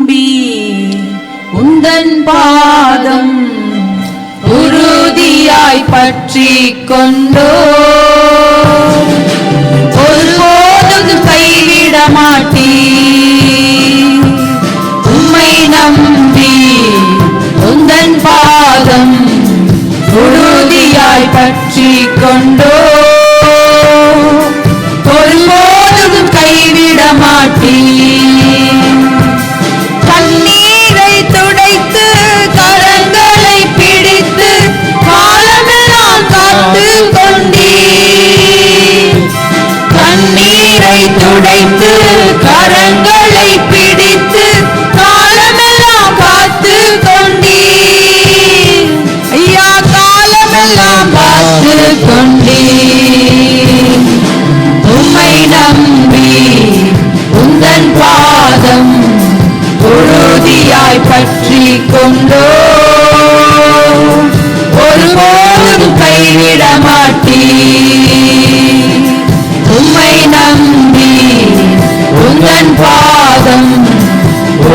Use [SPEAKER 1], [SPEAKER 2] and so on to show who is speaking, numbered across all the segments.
[SPEAKER 1] நம்பி உந்தன் பாதம் உறுதியாய் பற்றி கொண்டோ ஒருபோதும் கைவிட மாட்டீ உம்மை நம்பி உந்தன் பாதம் உறுதியாய் பற்றி கொண்டோ ஒருபோதும் கைவிட மாட்டீ கண்ணீரை துடைத்து கரங்களை பிடித்து காலமெல்லாம் காத்து கொண்டீ கண்ணீரை துடைத்து கரங்களை பிடித்து காலமெல்லாம் காத்து கொண்டீ ஐயா காலமெல்லாம் காத்து கொண்டீ உம்மை நம்பி உந்தன் பாதம் உறுதியாய் பற்றி கொண்டோ ஒருபோதும் கைவிட மாட்டீ உம்மை நம்பி உந்தன் பாதம்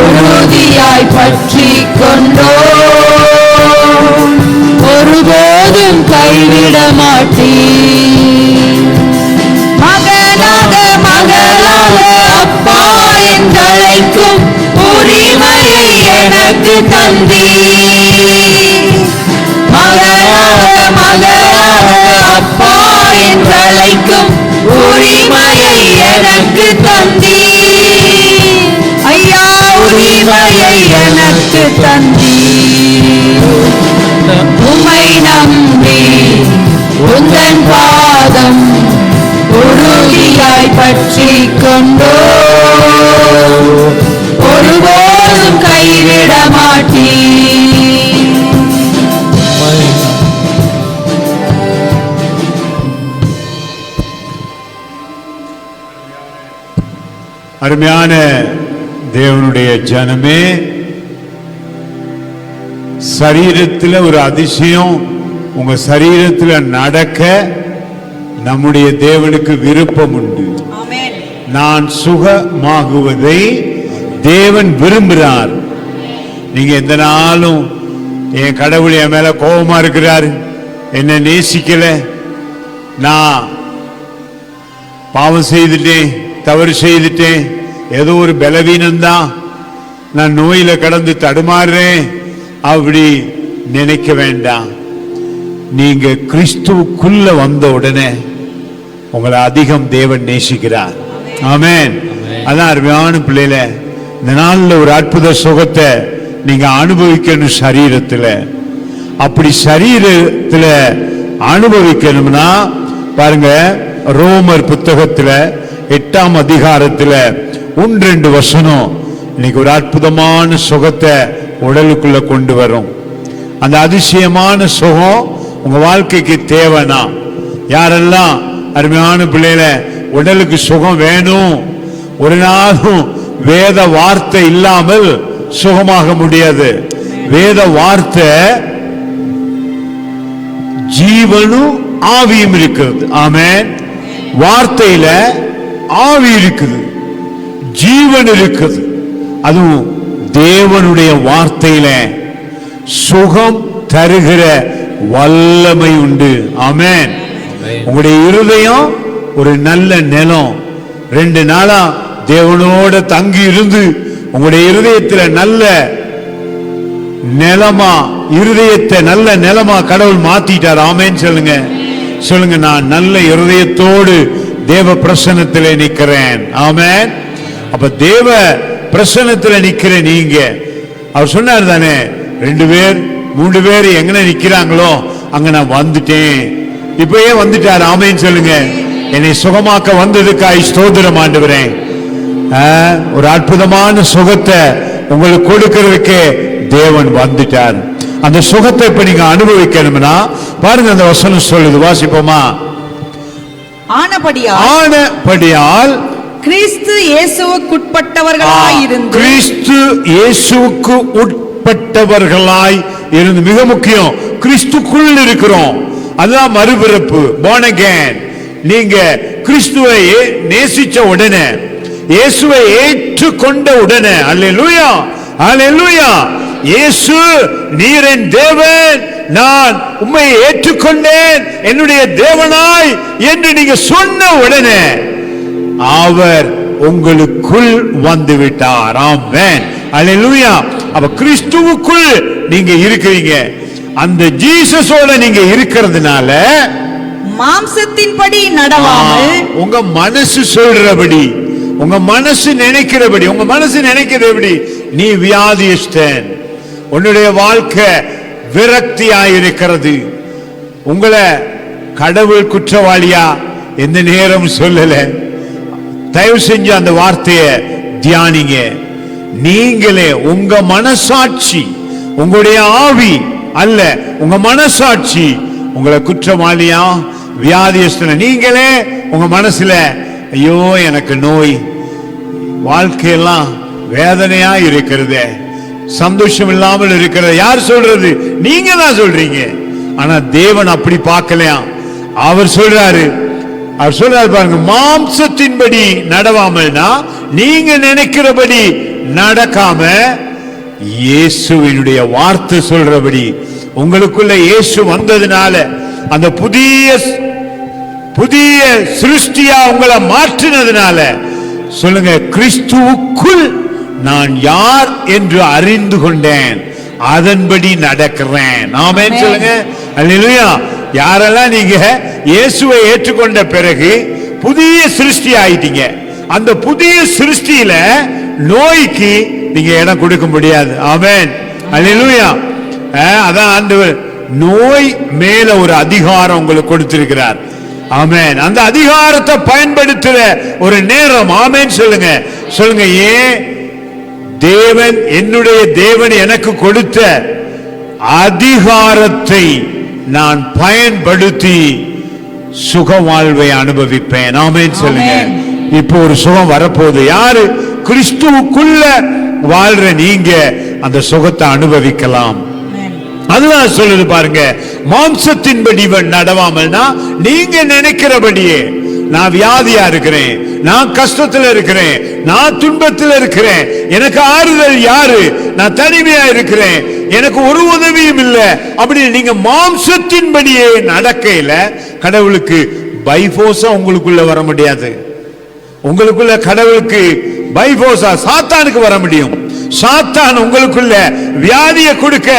[SPEAKER 1] உறுதியாய் பற்றி கொண்டோ ஒருபோதும் கைவிட மாட்டீ மகனாக மகளாக அப்பா என்றழைக்கும் உரிமையை எனக்கு தந்தீ மகனாக மகளாக அப்பா என்றழைக்கும் உரிமையை எனக்கு தந்தீ ஐயா உரிமையை எனக்கு தந்தீ உம்மை நம்பி உந்தன் பாதம் உறுதியாய் பற்றி கொண்டோ ஒருபோதும் கைவிட மாட்டீ
[SPEAKER 2] அருமையான தேவனுடைய ஜனமே, சரீரத்தில் ஒரு அதிசயம் உங்க சரீரத்தில் நடக்க நம்முடைய தேவனுக்கு விருப்பம் உண்டு. நான் சுகமாகுவதை தேவன் விரும்புகிறார். நீங்க எந்த நாளும் என் கடவுள் என் மேல கோபமா இருக்கிறார், என்ன நேசிக்கல, நான் பாவம் செய்துட்டேன், தவறு செய்துட்டேன், ஏதோ ஒரு பலவீனம்தான், நான் நோயில கடந்து தடுமாறுறேன், அப்படி நினைக்க வேண்டாம். நீங்க கிறிஸ்துவுக்குள்ள வந்த உடனே உங்களை அதிகம் தேவன் நேசிக்கிறார். ஆமென். அதான் அருமையான பிள்ளைல இந்த நாள்ல ஒரு அற்புத சுகத்தை நீங்க அனுபவிக்கணும் சரீரத்துல. அப்படி சரீரத்துல அனுபவிக்கணும்னா பாருங்க, ரோமர் புத்தகத்துல 8ஆம் அதிகாரத்துல 1-2 வசனம் இன்னைக்கு ஒரு அற்புதமான சுகத்தை உடலுக்குள்ள கொண்டு வரும். அந்த அதிசயமான சுகம் உங்க வாழ்க்கைக்கு தேவைனா, யாரெல்லாம் அருமையான பிள்ளைல உடலுக்கு சுகம் வேணும், ஒரு நாளும் வேத வார்த்தை இல்லாமல் சுகமாக முடியாது. வேத வார்த்தை ஜீவனும் ஆவியும் இருக்கிறது. ஆமென். வார்த்தையில ஆவி இருக்குது, ஜீவன் இருக்குது. அதுவும் தேவனுடைய வார்த்தையில சுகம் தருகிற வல்லமை உண்டு. ஆமென். உங்களுடைய இருதயம் ஒரு நல்ல நிலம். 2 நாளா தேவனோட தங்கி இருந்து உங்களுடைய இருதயத்தில் நல்ல நிலமா, இருதயத்தை நல்ல நிலமா கடவுள் மாத்திட்டார். ஆமென் சொல்லுங்க. சொல்லுங்க, நான் நல்ல இருதயத்தோடு தேவ பிரசன்னத்திலே நிக்கிறேன். ஆமென். அப்ப தேவ பிரசன்னத்தில் நிக்கிற நீங்க, அவர் சொன்னார் தானே, 2 பேர் 3 பேர் எங்க நிக்கிறாங்களோ அங்க நான் வந்துட்டேன். இப்பயே வந்துட்டார். ஆமென் சொல்லுங்க. என்னை சுகமாக்க வந்ததுக்காய் ஸ்தோத்திரம் ஆண்டவரே. ஒரு அற்புதமான சுகத்தை உங்களுக்கு கொடுக்கிறதுக்கு தேவன் வந்துட்டார். அந்த சுகத்தை இப்ப நீங்க அனுபவிக்கணும்னா பாருங்க, அந்த வசனம் சொல்லுது, வாசிப்போமா? ஆனபடியால்
[SPEAKER 1] கிறிஸ்து இயேசுவுக்குட்பட்டவர்களாய் இருந்து,
[SPEAKER 2] கிறிஸ்து இயேசுவுக்கு உட்பட்டவர்களாய் இருந்து, மிக முக்கியம், கிறிஸ்துக்குள் இருக்கிறோம். அதுதான் மறுபிறப்பு, born again. நீங்க கிறிஸ்துவை நேசிச்ச உடனே, இயேசுவை ஏற்றுக்கொண்ட உடனே, அல்லேலூயா, ஹalleluya. இயேசு நீர் என் தேவன், நான் உம்மை ஏற்றுக்கொண்டேன் என்னுடைய தேவனாய் என்று நீங்க சொன்ன உடனே அவர் உங்களுக்குள் வந்து விட்டார். ஆமென், ஹalleluya. அப்ப கிறிஸ்துவுக்குள் நீங்க இருக்கிறீங்க. அந்த ஜீசஸோட நீங்க இருக்கிறதுனால
[SPEAKER 1] மாம்சத்தின்படி நடவாமல்
[SPEAKER 2] உங்க மனசு சொல்றபடி, உங்க மனசு நினைக்கிறபடி, உங்க மனசு நினைக்கிறது எப்படி, நீ வியாதியஸ்தன், உன்னுடைய வாழ்க்கை விரக்தியாயிருக்கிறது, உங்களை கடவுள் குற்றவாளியா எந்த நேரம் சொல்லல. தயவு செஞ்சு அந்த வார்த்தையை தியானிங்க. நீங்களே உங்க மனசாட்சி, உங்களுடைய ஆவி அல்ல, உங்க மனசாட்சி உங்களை குற்றவாளியா வியாதியஸ்தன நீங்களே உங்க மனசுல ஐயோ எனக்கு நோய், வாழ்க்கையெல்லாம் வேதனையா இருக்கிறது, சந்தோஷம் இல்லாமல் இருக்கிறது, யார் சொல்றது? நீங்க தான் சொல்றீங்க. ஆனா தேவன் அப்படி பார்க்கலையா. அவர் சொல்றாரு பாருங்க, மாம்சத்தின்படி நடவாமல்னா நீங்க நினைக்கிறபடி நடக்காம இயேசுவினுடைய வார்த்தை சொல்றபடி உங்களுக்குள்ள இயேசு வந்ததுனால அந்த புதிய சிருஷ்டியா உங்களை மாற்றினதுனால சொல்லுங்க, கிறிஸ்துவுக்குள் நான் யார் என்று அறிந்து கொண்டேன், அதன்படி நடக்கிறேன். ஆமென் சொல்லுங்க, அல்லேலூயா. யாரெல்லாம் நீங்க இயேசுவை ஏற்றுக்கொண்ட பிறகு புதிய சிருஷ்டி ஆயிட்டீங்க, அந்த புதிய சிருஷ்டியில நோய்க்கு நீங்க இடம் கொடுக்க முடியாது. ஆமென், அல்லேலூயா. அதான் ஆண்டவர் நோய் மேல ஒரு அதிகாரம் உங்களுக்கு கொடுத்திருக்கிறார். ஆமென். அந்த அதிகாரத்தை பயன்படுத்துற ஒரு நேரம். ஆமென் சொல்லுங்க, சொல்லுங்க. ஏன் தேவன், என்னுடைய தேவன் எனக்கு கொடுத்த அதிகாரத்தை நான் பயன்படுத்தி சுக வாழ்வை அனுபவிப்பேன். ஆமென் சொல்லுங்க. இப்போ ஒரு சுகம் வரப்போகுது. யாரு? கிறிஸ்துவுக்குள்ள வாழ்ற நீங்க அந்த சுகத்தை அனுபவிக்கலாம். அதுதான் சொல்லுது பாருங்க, மாம்சத்தின்படி நடவாமல்னா நீங்க நினைக்கிறபடியே. நான் வியாதியா இருக்கிறேன், நான் கஷ்டத்துல இருக்கிறேன், நான் துன்பத்தில் இருக்கிறேன், எனக்கு ஆறுதல் யாரு? நான் தனிமையா இருக்கிறேன், எனக்கு ஒரு உதவியும் இல்லை அப்படி நீங்க மாம்சத்தின்படியே நடக்கையில கடவுளுக்கு பைபோஸா உங்களுக்குள்ள வர முடியாது. உங்களுக்குள்ள கடவுளுக்கு பைபோஸா சாத்தானுக்கு வர முடியும். சாத்தான் உங்களுக்குள்ள வியாதியை கொடுக்க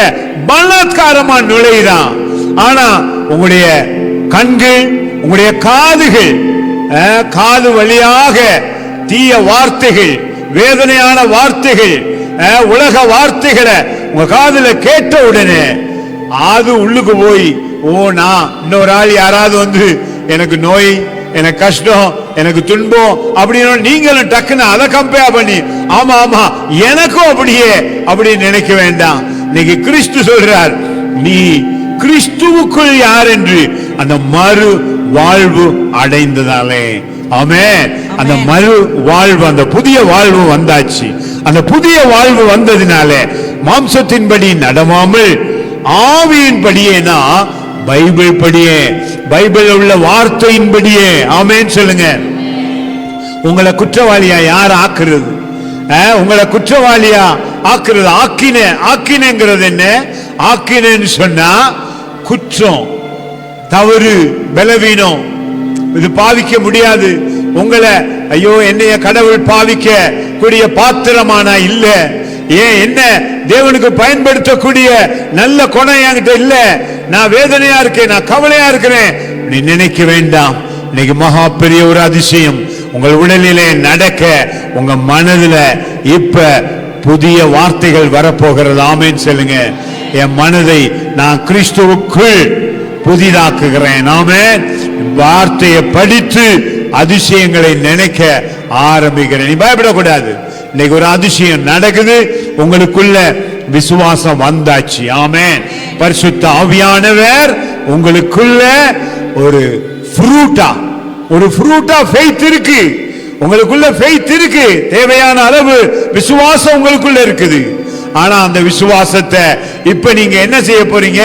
[SPEAKER 2] பலாத்காரமா நுழைதான். ஆனா உங்களுடைய கண்கள், உங்களுடைய காதுகள், காது வழியாக தீய வார்த்தைகள், வேதனையான வார்த்தைகள், உலக வார்த்தைகளை உங்க காதுல கேட்ட உடனே அது உள்ளுக்கு போய், ஓ நான் இன்னொரு ஆள் யாராவது வந்து எனக்கு நோய், எனக்கு கஷ்டம், எனக்கு துன்பம் அப்படின்னு நீங்களும் டக்குன்னு அதை கம்பேர் பண்ணி ஆமா ஆமா எனக்கும் அப்படியே அப்படின்னு நினைக்க வேண்டாம். இன்னைக்கு கிறிஸ்து சொல்றார், நீ கிறிஸ்துவுக்குள் யார் என்று அந்த மறு வாழ்வு அடைந்ததாலே. ஆமென். அந்த மறு வாழ்வு, அந்த புதிய வாழ்வு வந்தாச்சு. அந்த புதிய வாழ்வு வந்ததினால மாம்சத்தின்படி நடவாமல் ஆவியின்படியேனா பைபிள் படியே, பைபிள் உள்ள வார்த்தையின்படியே. ஆமென் சொல்லுங்க. உங்களை குற்றவாளியா யார் ஆக்குறது? உங்களை குற்றவாளியா ஆக்குறது ஆக்கினங்கிறது என்ன? ஆக்கினன்னு சொன்னா குற்றம், தவறு, பலவீனம், இது பாவிக்க முடியாது. உங்களை ஐயோ என்னைய கடவுள் பாவிக்க கூடிய பாத்திரமானா இல்ல, ஏன் என்ன தேவனுக்கு பயன்படுத்தக்கூடிய நல்ல குணம் என்கிட்ட இல்ல, நான் வேதனையா இருக்கேன், நான் கவலையா இருக்கிறேன் நீ நினைக்க வேண்டாம். இன்னைக்கு மகா பெரிய ஒரு அதிசயம் உங்கள் உடலிலே நடக்க, உங்க மனதில் இப்ப புதிய வார்த்தைகள் வரப்போகிறது. ஆமென் சொல்லுங்க. என் மனதை நான் கிறிஸ்துவுக்குள் புதிதாக்குகிறேன். ஆமென். வார்த்தையை படித்து அதிசயங்களை நினைக்க ஆரம்பிக்கிறேன். நீ பயப்படக்கூடாது. இன்னைக்கு ஒரு அதிசயம் நடக்குது, உங்களுக்குள்ள விசுவாசம் வந்தாச்சு. ஆமென். பரிசுத்த ஆவியானவர் உங்களுக்குள்ள ஒரு ஃப்ரூட் ஆஃப் ஃபெய்த் இருக்கு. உங்களுக்குள்ள ஃபெய்த் இருக்கு, தேவையான அளவு விசுவாசம் உங்களுக்குள்ள இருக்குது. ஆனா அந்த விசுவாசத்தை இப்ப நீங்க என்ன செய்ய போறீங்க?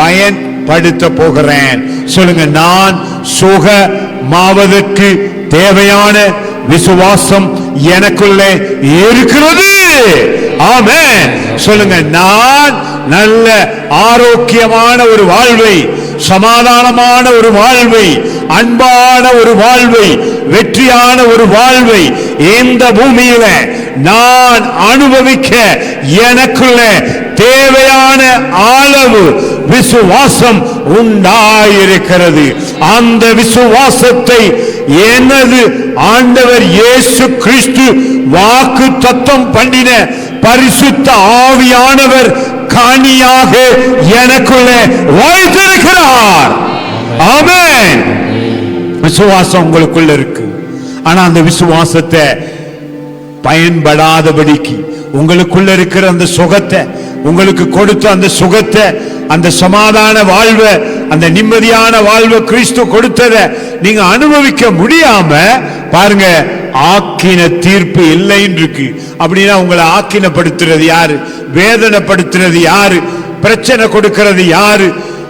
[SPEAKER 2] பயன்படுத்த போகிறேன். சொல்லுங்க, நான் சுகமாவதற்கு தேவையான விசுவாசம் எனக்குள்ளே இருக்கிறது. ஆமென். சொல்லுங்க, நான் நல்ல ஆரோக்கியமான ஒரு வாழ்வை, சமாதானமான ஒரு வாழ்வை, அன்பான ஒரு வாழ்வை, வெற்றியான ஒரு வாழ்வை இந்த பூமியில நான் அனுபவிக்க எனக்குள்ள தேவையான அளவு விசுவாசம் உண்டாயிருக்கிறது. அந்த விசுவாசத்தை எனது ஆண்டவர் இயேசு கிறிஸ்து வாக்கு தத்தம் பண்ணின பரிசுத்த ஆவியானவர் கனியாக எனக்குள்ள வாழ்ந்திருக்கிறார். ஆமென். விசுவாசம் உங்களுக்குள்ள இருக்கு. ஆனா அந்த விசுவாசத்தை பயன்படாதபடிக்கு உங்களுக்குள்ள இருக்கிற அந்த சுகத்தை, உங்களுக்கு கொடுத்த அந்த சுகத்தை, அந்த சமாதான வாழ்வை, அந்த நிம்மதியான வாழ்வை கிறிஸ்து கொடுத்ததை நீங்க அனுபவிக்க முடியாம பாருங்க, ஆக்கின தீர்ப்பு இல்லைன்னு இருக்கு. அப்படின்னா உங்களை ஆக்கினப்படுத்துறது யாரு? வேதனைப்படுத்துறது யாரு? பிரச்சனை கொடுக்கிறது யாரு?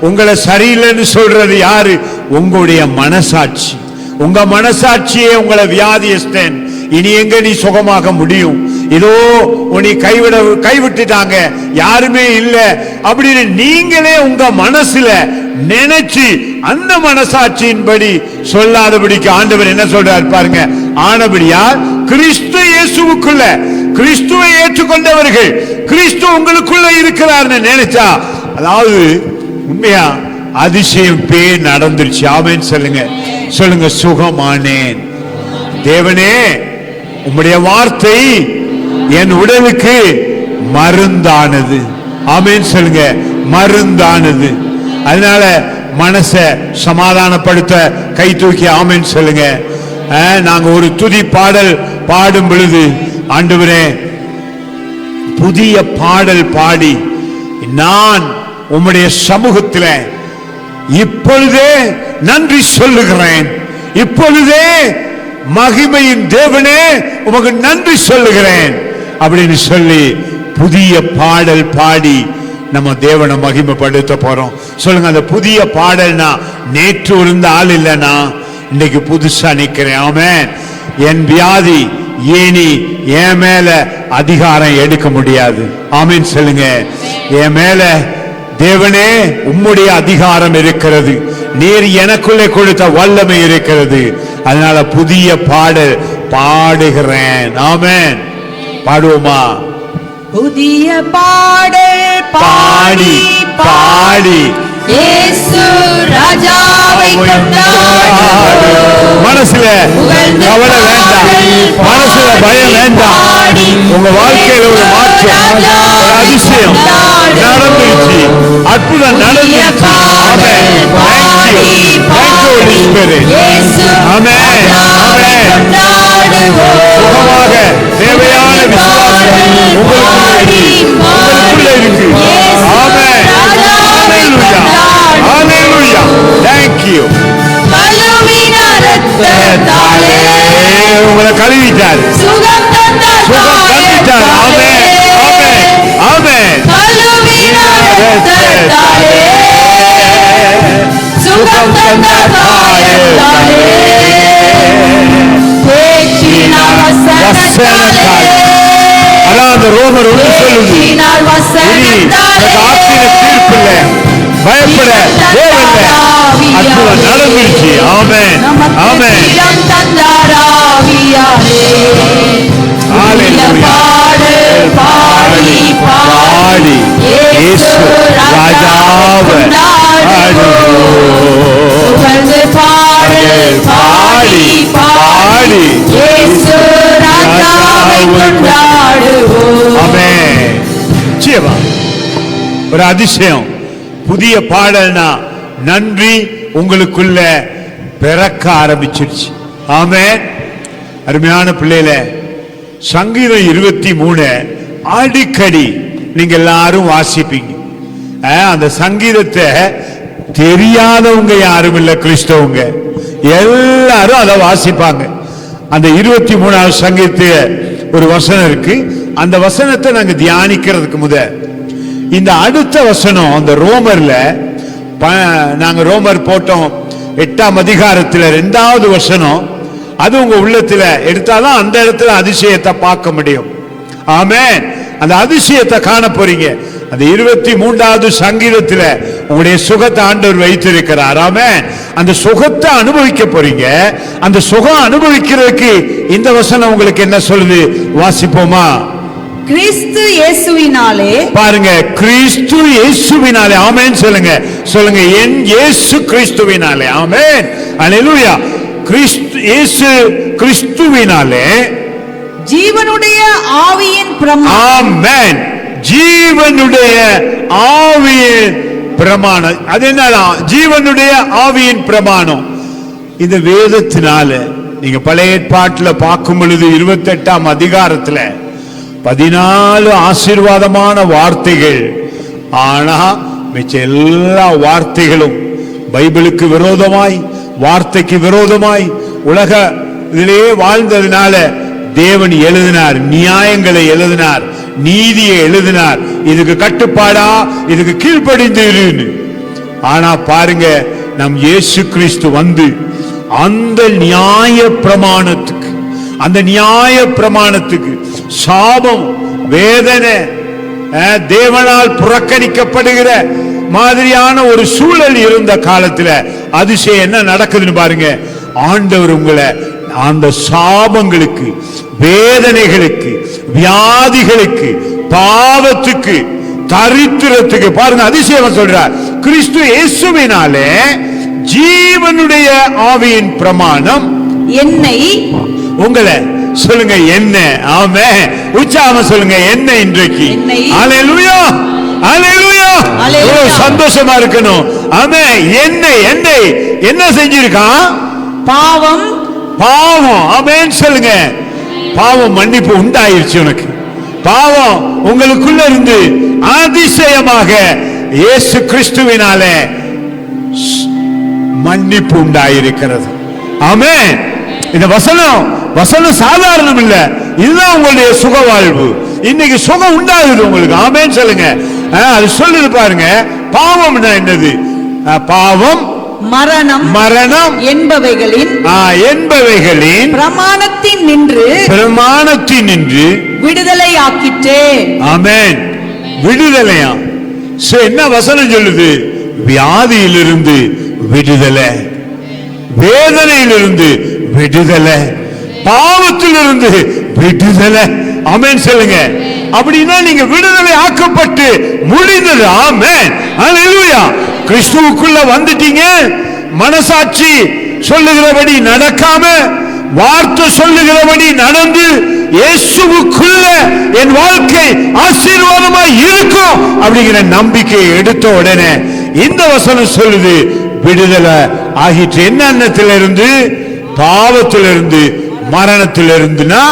[SPEAKER 2] உங்களை சரியில்லைன்னு சொல்றது யாரு? உங்களுடைய மனசாட்சி. உங்க மனசாட்சியே உங்களை வியாதியஸ்தன், இனி எங்க நீ சுகமாக முடியும், இதோ உன்னை கைவிட்டுட்டாங்க, யாருமே இல்ல அப்படின்னு நீங்களே உங்க மனசுல நினைச்சு அந்த மனசாட்சியின்படி சொல்லாதபடிக்கு ஆண்டவர் என்ன சொல்றார் பாருங்க. ஆனபடியால் கிறிஸ்து இயேசுவுக்குள்ள, கிறிஸ்துவை ஏற்றுக்கொண்டவர்கள் கிறிஸ்து உங்களுக்குள்ள இருக்கிறார்னு நினைச்சா, அதாவது உண்மையா அதிசயம் நடந்துருச்சு. ஆமென் சொல்லுங்க. சொல்லுங்க, சுகமானேன். தேவனே, உம்முடைய வார்த்தை என் உடலுக்கு மருந்தானது. ஆமென் சொல்லுங்க, மருந்தானது. அதனால மனசை சமாதானப்படுத்த கை தூக்கி ஆமென் சொல்லுங்க. நாங்க ஒரு துதி பாடல் பாடும் பொழுது, ஆண்டவரே புதிய பாடல் பாடி நான் உம்முடைய சமூகத்தில் இப்பொழுதே நன்றி சொல்லுகிறேன், இப்பொழுதே மகிமையின் தேவனே உமக்கு நன்றி சொல்லுகிறேன் அப்படின்னு சொல்லி புதிய பாடல் பாடி நம்ம தேவனை மகிமைப்படுத்த போறோம். சொல்லுங்க, அந்த புதிய பாடல்னா நேற்று இருந்த ஆள் இல்லைனா இன்னைக்கு புதுசா நிக்கிறேன். ஆமென். என் வியாதி ஏனி என் மேல அதிகாரம் எடுக்க முடியாது. ஆமென் சொல்லுங்க. என் மேல தேவனே உம்முடைய அதிகாரம் இருக்கிறது, நீர் எனக்குள்ளே கொடுத்த வல்லமை இருக்கிறது. அதனால புதிய பாடல் பாடுகிறேன். ஆமென். பாடுவோமா?
[SPEAKER 1] புதிய பாடல் பாடி பாடி இயேசு ராஜாவை கொண்டாடுவோம்.
[SPEAKER 2] மனசுல கவலை வேண்டாம், மனசுல பயம் வேண்டாம். உங்க வாழ்க்கையில ஒரு மாற்றம், ஒரு அதிசயம் நடந்துருச்சு, அற்புதம் நடந்துருச்சு. ஆமென். சுகமாக தேவையான விசுவாசம் உங்களுக்குள்ள இருக்கு. ஆமென். ஹalleluya. Thank you. உங்களை கழுவிட்டார், சுகம் தந்துட்டார். ஆமென். ஆமென். ஆமென்.
[SPEAKER 1] சுகம் தந்தார்.
[SPEAKER 2] அதான் அந்த ரோமர் ஒன்று சொல்லுது, ஆக்கின தீர்ப்பு இல்லை, பயப்பட தேவையில்லை, அற்புதம் நடந்துருச்சு. ஆமென். ஆமென். பாடி பாடி இயேசு ராஜாவை பாடி பாடி இயேசு ராஜாவை கொண்டாடுவோம். ஆமென். ஜீவா ஒரு அதிசயம். புதிய பாடல்னா நன்றி உங்களுக்குள்ள பிறக்க ஆரம்பிச்சிருச்சு. ஆமென். அருமையான பிள்ளையில சங்கீதம் 23 அடிக்கடி நீங்க எல்லாரும் வாசிப்பீங்க. அந்த சங்கீதத்தை தெரியாதவங்க யாரும் இல்ல, கிறிஸ்தவங்க எல்லாரும் அதை வாசிப்பாங்க. அந்த 23வது சங்கீதத்துல ஒரு வசனம் இருக்கு. அந்த வசனத்தை நாங்க தியானிக்கிறதுக்கு இந்த அடுத்த வசனம் அந்த ரோமர்ல நாங்க ரோமர் போட்டோம் 8ஆம் அதிகாரத்துல 2வது வசனம். அது உங்க உள்ளத்துல எடுத்தாதான் அந்த இடத்துல அதிசயத்தை பார்க்க முடியும். ஆமென். அந்த அதிசயத்தை காண போறீங்க. அந்த 23வது சங்கீதத்துல உங்களுடைய சுகத்தை ஆண்டவர் வைத்திருக்கிறார். ஆமென். அந்த சுகத்தை அனுபவிக்க போறீங்க. அந்த சுகம் அனுபவிக்கிறதுக்கு இந்த வசனம் உங்களுக்கு என்ன சொல்லுது? வாசிப்போமா?
[SPEAKER 1] கிறிஸ்து இயேசுவினாலே,
[SPEAKER 2] பாருங்க, கிறிஸ்து இயேசுவினாலே. ஆமென் சொல்லுங்க. சொல்லுங்க, என் இயேசு கிறிஸ்துவினாலே. ஆமென். அல்லேலூயா. கிறிஸ்து இயேசு கிறிஸ்துவினாலே
[SPEAKER 1] ஜீவனுடைய ஆவியின் பிரமாணம்.
[SPEAKER 2] ஆமென். ஜீவனுடைய ஆவியின் பிரமாணம். அது என்ன? ஜீவனுடைய ஆவியின் பிரமாணம். இந்த வேதத்தினால நீங்க பழைய ஏற்பாட்டில் பார்க்கும் பொழுது 28ஆம் அதிகாரத்துல 14 ஆசீர்வாதமான வார்த்தைகள். ஆனா மிச்ச எல்லா வார்த்தைகளும் பைபிளுக்கு விரோதமாய், வார்த்தைக்கு விரோதமாய் உலக இதிலே வாழ்ந்ததுனால தேவன் எழுதினார், நியாயங்களை எழுதினார், நீதியை எழுதினார். இதுக்கு கட்டுப்பாடா, இதுக்கு கீழ்ப்படிந்து. ஆனா பாருங்க, நம் இயேசு கிறிஸ்து வந்து அந்த நியாய பிரமாணத்துக்கு, அந்த நியாய பிரமாணத்துக்கு சாபம், வேதனை, தேவனால் புறக்கணிக்கப்படுகிற மாதிரியான ஒரு சூழல் இருந்த காலத்துல அதிசயம் என்ன நடக்குதுன்னு பாருங்க. ஆண்டவர் உங்களை அந்த சாபங்களுக்கு, வேதனைகளுக்கு, வியாதிகளுக்கு, பாவத்துக்கு, தரித்திரத்துக்கு, பாருங்க அதிசயம் சொல்றார். கிறிஸ்து இயேசுவினாலே ஜீவனுடைய ஆவியின் பிரமாணம்
[SPEAKER 1] என்னை,
[SPEAKER 2] உங்களை சொல்லுங்க என்ன. ஆமென். உச்சாம சொல்லுங்க என்ன. இன்றைக்கு அல்லேலூயா, அல்லேலூயா. எவ்வளவு சந்தோஷமா இருக்கணும். ஆமென். என்னை என்ன செஞ்சிருக்கான்?
[SPEAKER 1] பாவம்,
[SPEAKER 2] பாவம். ஆமென் சொல்லுங்க. பாவம் மன்னிப்பு உண்டாயிருச்சு உனக்கு. பாவம் உங்களுக்குள்ள இருந்து அதிசயமாக இயேசு கிறிஸ்துவினாலே மன்னிப்பு உண்டாயிருக்கிறது. ஆமென். இந்த வசனம் சாதாரணம் இல்ல. இதுதான் உங்களுடைய சுக வாழ்வு. இன்னைக்கு சுகம் உண்டாகுது உங்களுக்கு. ஆமென் சொல்லுங்க. அது சொல்லுது பாருங்க. பாவம் என்னது? பாவம், மரணம் என்பவைகளின் பிரமாணத்தின் நின்று
[SPEAKER 1] விடுதலை ஆக்கிட்டே.
[SPEAKER 2] ஆமென். விடுதலையா? என்ன வசனம் சொல்லுது? வியாதியிலிருந்து விடுதலை, வேதனையிலிருந்து விடுதலை, பாவத்திலிருந்து விடுதலை. ஆமென் சொல்லுங்க. அப்படின்னா நீங்க விடுதலை ஆக்கப்பட்டு முடிந்தது. ஆமென். அல்லேலூயா. கிறிஸ்துவுக்குள்ள வந்துட்டீங்க. மனசாட்சி சொல்லுகிறபடி நடக்காம, வார்த்தை சொல்லுகிறபடி நடந்து, இயேசுவுக்குள்ள என் வாழ்க்கை ஆசீர்வாதமாய் இருக்கும் அப்படிங்கிற நம்பிக்கையை எடுத்த உடனே இந்த வசனம் சொல்லுது விடுதலை ஆகிட்டு. என்னத்திலிருந்து? பாவத்திலிருந்து, மரணத்திலிருந்துனா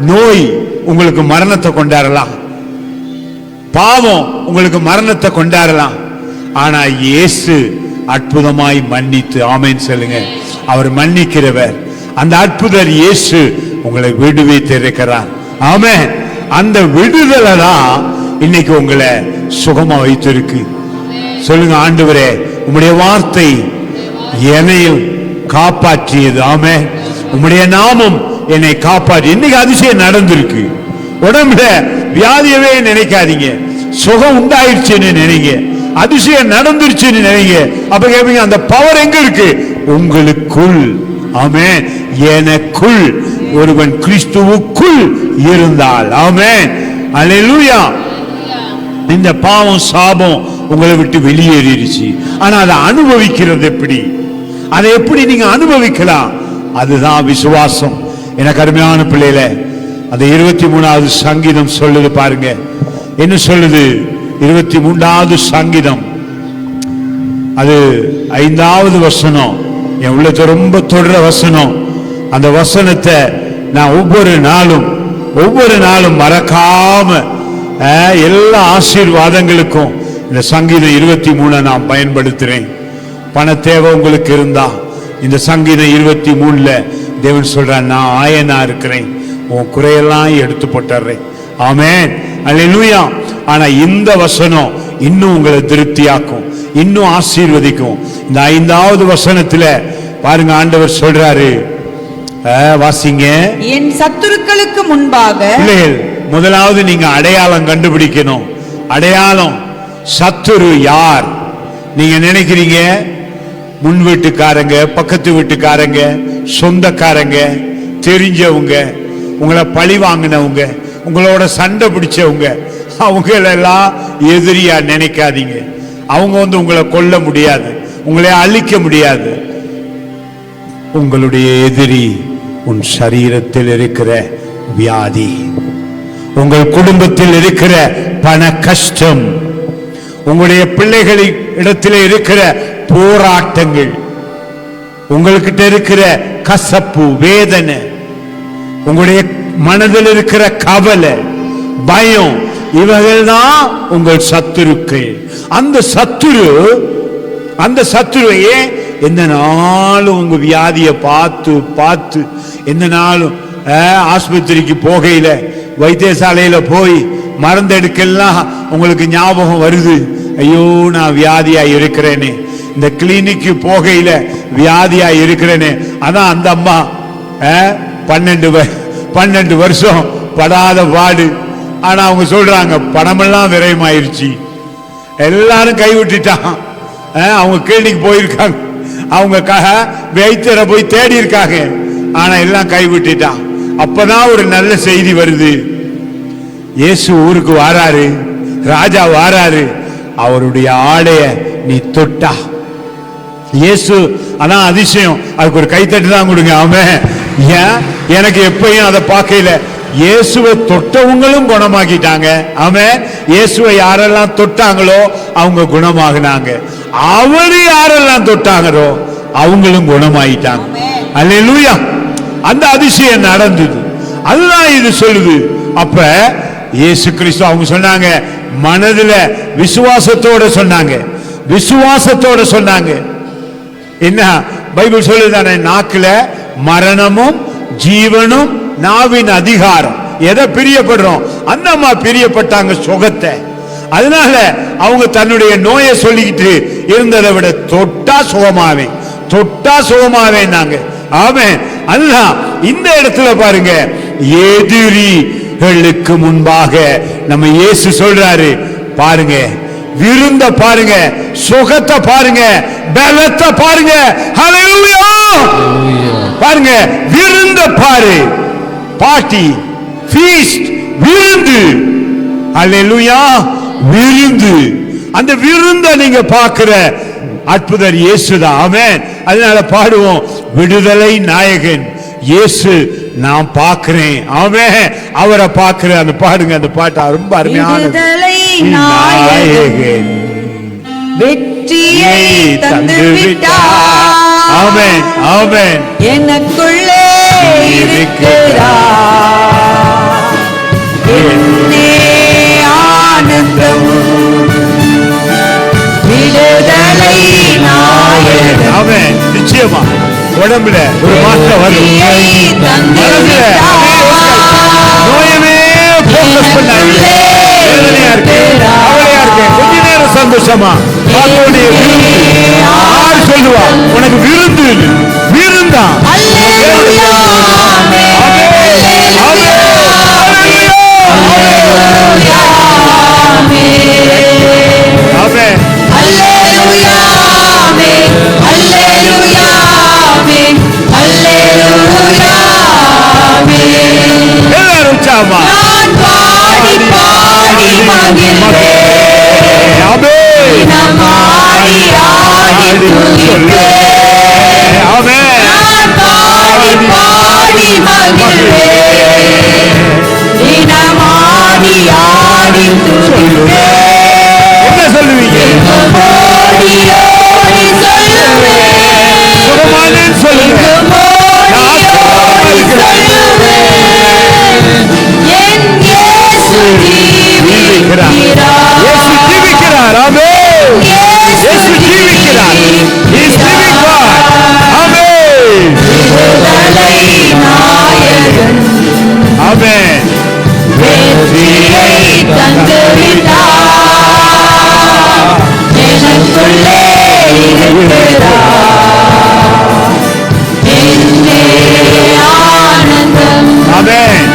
[SPEAKER 2] நோய் உங்களுக்கு மரணத்தை கொண்டாடலாம், பாவம் உங்களுக்கு மரணத்தை கொண்டாடலாம். ஆனா இயேசு அற்புதமாய் மன்னித்து. ஆமென் சொல்லுங்க. அவர் மன்னிக்கிறவர். அந்த அற்புதர் இயேசு உங்களை விடுவித்திருக்கிறார். ஆமென். அந்த விடுதலை தான் இன்னைக்கு உங்களை சுகமா வைத்திருக்கு. சொல்லுங்க, ஆண்டவரே உம்முடைய வார்த்தை என்னையும் காப்பாற்றியது. ஆமென். உம்முடைய நாமம் என்னை காப்பாற்றி. இன்னைக்கு அதிசயம் நடந்திருக்கு. உடம்புல வியாதியவே நினைக்காதீங்க, சுகம் உண்டாயிருச்சுன்னு நினைங்க, அதிசயம் நடந்துருச்சுன்னு நினைங்க. அப்ப கேப்பீங்க, அந்த பவர் எங்க இருக்கு? உங்களுக்குள். ஆமென். எனக்குள் ஒருவன் கிறிஸ்துவுக்குள் இருந்தால். ஆமென். அல்லேலூயா. இந்த பாவம், சாபம் உங்களை விட்டு வெளியேறிடுச்சு. ஆனா அதை அனுபவிக்கிறது எப்படி? அதை எப்படி நீங்க அனுபவிக்கலாம்? அதுதான் விசுவாசம். எனக்கு அருமையான பிள்ளைகளே, அந்த 23வது சங்கீதம் சொல்லுது பாருங்க. என்ன சொல்லுது? 23வது சங்கீதம் அது 5வது வசனம். என் உள்ளத்தை ரொம்ப தொடர வசனம். அந்த வசனத்தை நான் ஒவ்வொரு நாளும் மறக்காம எல்லா ஆசீர்வாதங்களுக்கும் இந்த சங்கீதம் 23 நான் பயன்படுத்துறேன். பண தேவை உங்களுக்கு இருந்தா இந்த சங்கீதம் 23ல தேவன் சொல்றான், நான் ஆயனா இருக்கிறேன், உன் குறையெல்லாம் எடுத்து போட்டுறேன். ஆமென். அல்லேலூயா. ஆனா இந்த வசனம் இன்னும் உங்களை திருப்தியாக்கும், இன்னும் ஆசீர்வதிக்கும். இந்த 5வது வசனத்துல பாருங்க, ஆண்டவர் சொல்றாரு, வாசிங்க.
[SPEAKER 1] என் சத்துருக்களுக்கு முன்பாக,
[SPEAKER 2] பிள்ளைகள் முதலாவது நீங்க அடையாளம் கண்டுபிடிக்கணும். அடையாளம். சத்துரு யார் நீங்க நினைக்கிறீங்க? முன் வீட்டுக்காரங்க, பக்கத்து வீட்டுக்காரங்க, சொந்தக்காரங்க, தெரிஞ்சவங்க, உங்களை பழி வாங்கினவங்க, உங்களோட சண்டை பிடிச்சவங்க, அவங்களெல்லாம் எதிரியா நினைக்காதீங்க. அவங்க உங்களை கொல்ல முடியாது, உங்களை அழிக்க முடியாது. உங்களுடைய எதிரி உன் சரீரத்தில் இருக்கிற வியாதி, உங்கள் குடும்பத்தில் இருக்கிற பண கஷ்டம், உங்களுடைய பிள்ளைகளின் இடத்தில் இருக்கிற போராட்டங்கள், உங்கள்கிட்ட இருக்கிற கசப்பு, வேதனை, உங்களுடைய மனதில் இருக்கிற கவலை, பயம், இவர்கள் தான் உங்கள் சத்துருக்கள். அந்த சத்துருவையே எந்த நாளும் உங்க வியாதியை பார்த்து பார்த்து, எந்த நாளும் ஆஸ்பத்திரிக்கு போகையில, வைத்தியசாலையில போய் மருந்து எடுக்கலாம் உங்களுக்கு ஞாபகம் வருது, ஐயோ நான் வியாதியா இருக்கிறேனே, இந்த கிளினிக்கு போகையில வியாதியா இருக்கிறேனே. அதான் அந்த அம்மா 12 வருஷம் படாத பாடு. ஆனா அவங்க சொல்றாங்க பணமெல்லாம் விரயமாயிருச்சு, எல்லாரும் கைவிட்டுட்டான். அவங்க கிளினிக் போயிருக்காங்க, அவங்க வைத்தியரை போய் தேடி இருக்காங்க, ஆனா எல்லாம் கைவிட்டுட்டான். அப்பதான் ஒரு நல்ல செய்தி வருது, இயேசு ஊருக்கு வாராரு, ராஜா வாராரு, அவருடைய ஆடைய நீ தொட்டா. இயேசு அதான் அதிசயம். அதுக்கு ஒரு கைத்தட்டு தான் கொடுங்க. ஆமென். ஏன் எனக்கு எப்பயும் அதை பார்க்கல, இயேசுவை தொட்டவங்களும் குணமாக்கிட்டாங்க. ஆமென். இயேசுவை யாரெல்லாம் தொட்டாங்களோ அவங்க குணமாகினாங்க. அவரு யாரெல்லாம் தொட்டாங்களோ அவங்களும் குணமாயிட்டாங்க. அல்லேலூயா. அந்த அதிசயம் நடந்தது. அதுதான் இது சொல்லுது. அப்ப இயேசு கிறிஸ்து அவங்க சொன்னாங்க, மனதில விசுவாசத்தோட சொன்னாங்க, விசுவாசத்தோட சொன்னாங்க. என்ன பைபிள் சொல்லுதானே, நாக்குல மரணமும் ஜீவனும் நாவின் அதிகாரம். எதை பிரியப்படுறோம்? அந்த அம்மா பிரியப்பட்டாங்க சுகத்தை. அதனால அவங்க தன்னுடைய நோயை சொல்லிக்கிட்டு இருந்ததை விட தொட்டா சுகமாவே, தொட்டா சுகமாவே நாங்க. ஆமென். அதுதான் இந்த இடத்துல பாருங்க, எதிரிகளுக்கு முன்பாக நம்ம இயேசு சொல்றாரு, பாருங்க விருந்த பாருங்க, சுகத்தை பாருங்க, பலத்தை பாருங்க. ஹல்லேலூயா. பாருங்க விருந்த பாரு, பார்ட்டி, ஃபீஸ்ட், விருந்து. ஹல்லேலூயா. விருந்து. அந்த விருந்த நீங்க பார்க்கிற அற்புதர் இயேசுதான். ஆமென். அதனால பாடுவோம், விடுதலை நாயகன் இயேசு நான் பார்க்கிறேன். ஆமென். அவரை பார்க்கிற அந்த பாடுங்க, அந்த பாட்டு ரொம்ப அருமையான.
[SPEAKER 1] விடுதலை நாயகன் வெற்றியை தந்து விட்டார்.
[SPEAKER 2] ஆமென். ஆமென்.
[SPEAKER 1] எனக்குள்ளே இருக்கிறார், என்னே ஆனந்தம். விடுதலை நாயகன்.
[SPEAKER 2] ஆமென். நிச்சயமா உடம்புல ஒரு மாற்றம் வரும். நோயமே போக்கஸ் பண்ணாங்க, வேதனையா இருக்கு, கவலையா இருக்கு, கொஞ்ச நேரம் சந்தோஷமா பாத்தோடைய விருந்து. யார் சொல்லுவா உனக்கு விருந்து? விருந்தா? எல்லாரும் சாமா பாடி பாடி என்ன சொல்லுவீங்க? சுகமானேன்னு சொல்லுங்க. இயேசு ஜீவிக்கிறார். ஆமென். இயேசு ஜீவிக்கிறார். He is living God. ஆமென். ஆமென். வெற்றியை தந்து விட்டார், எனக்குள்ளே இருக்கிறார், என்னே ஆனந்தம். ஆமென்.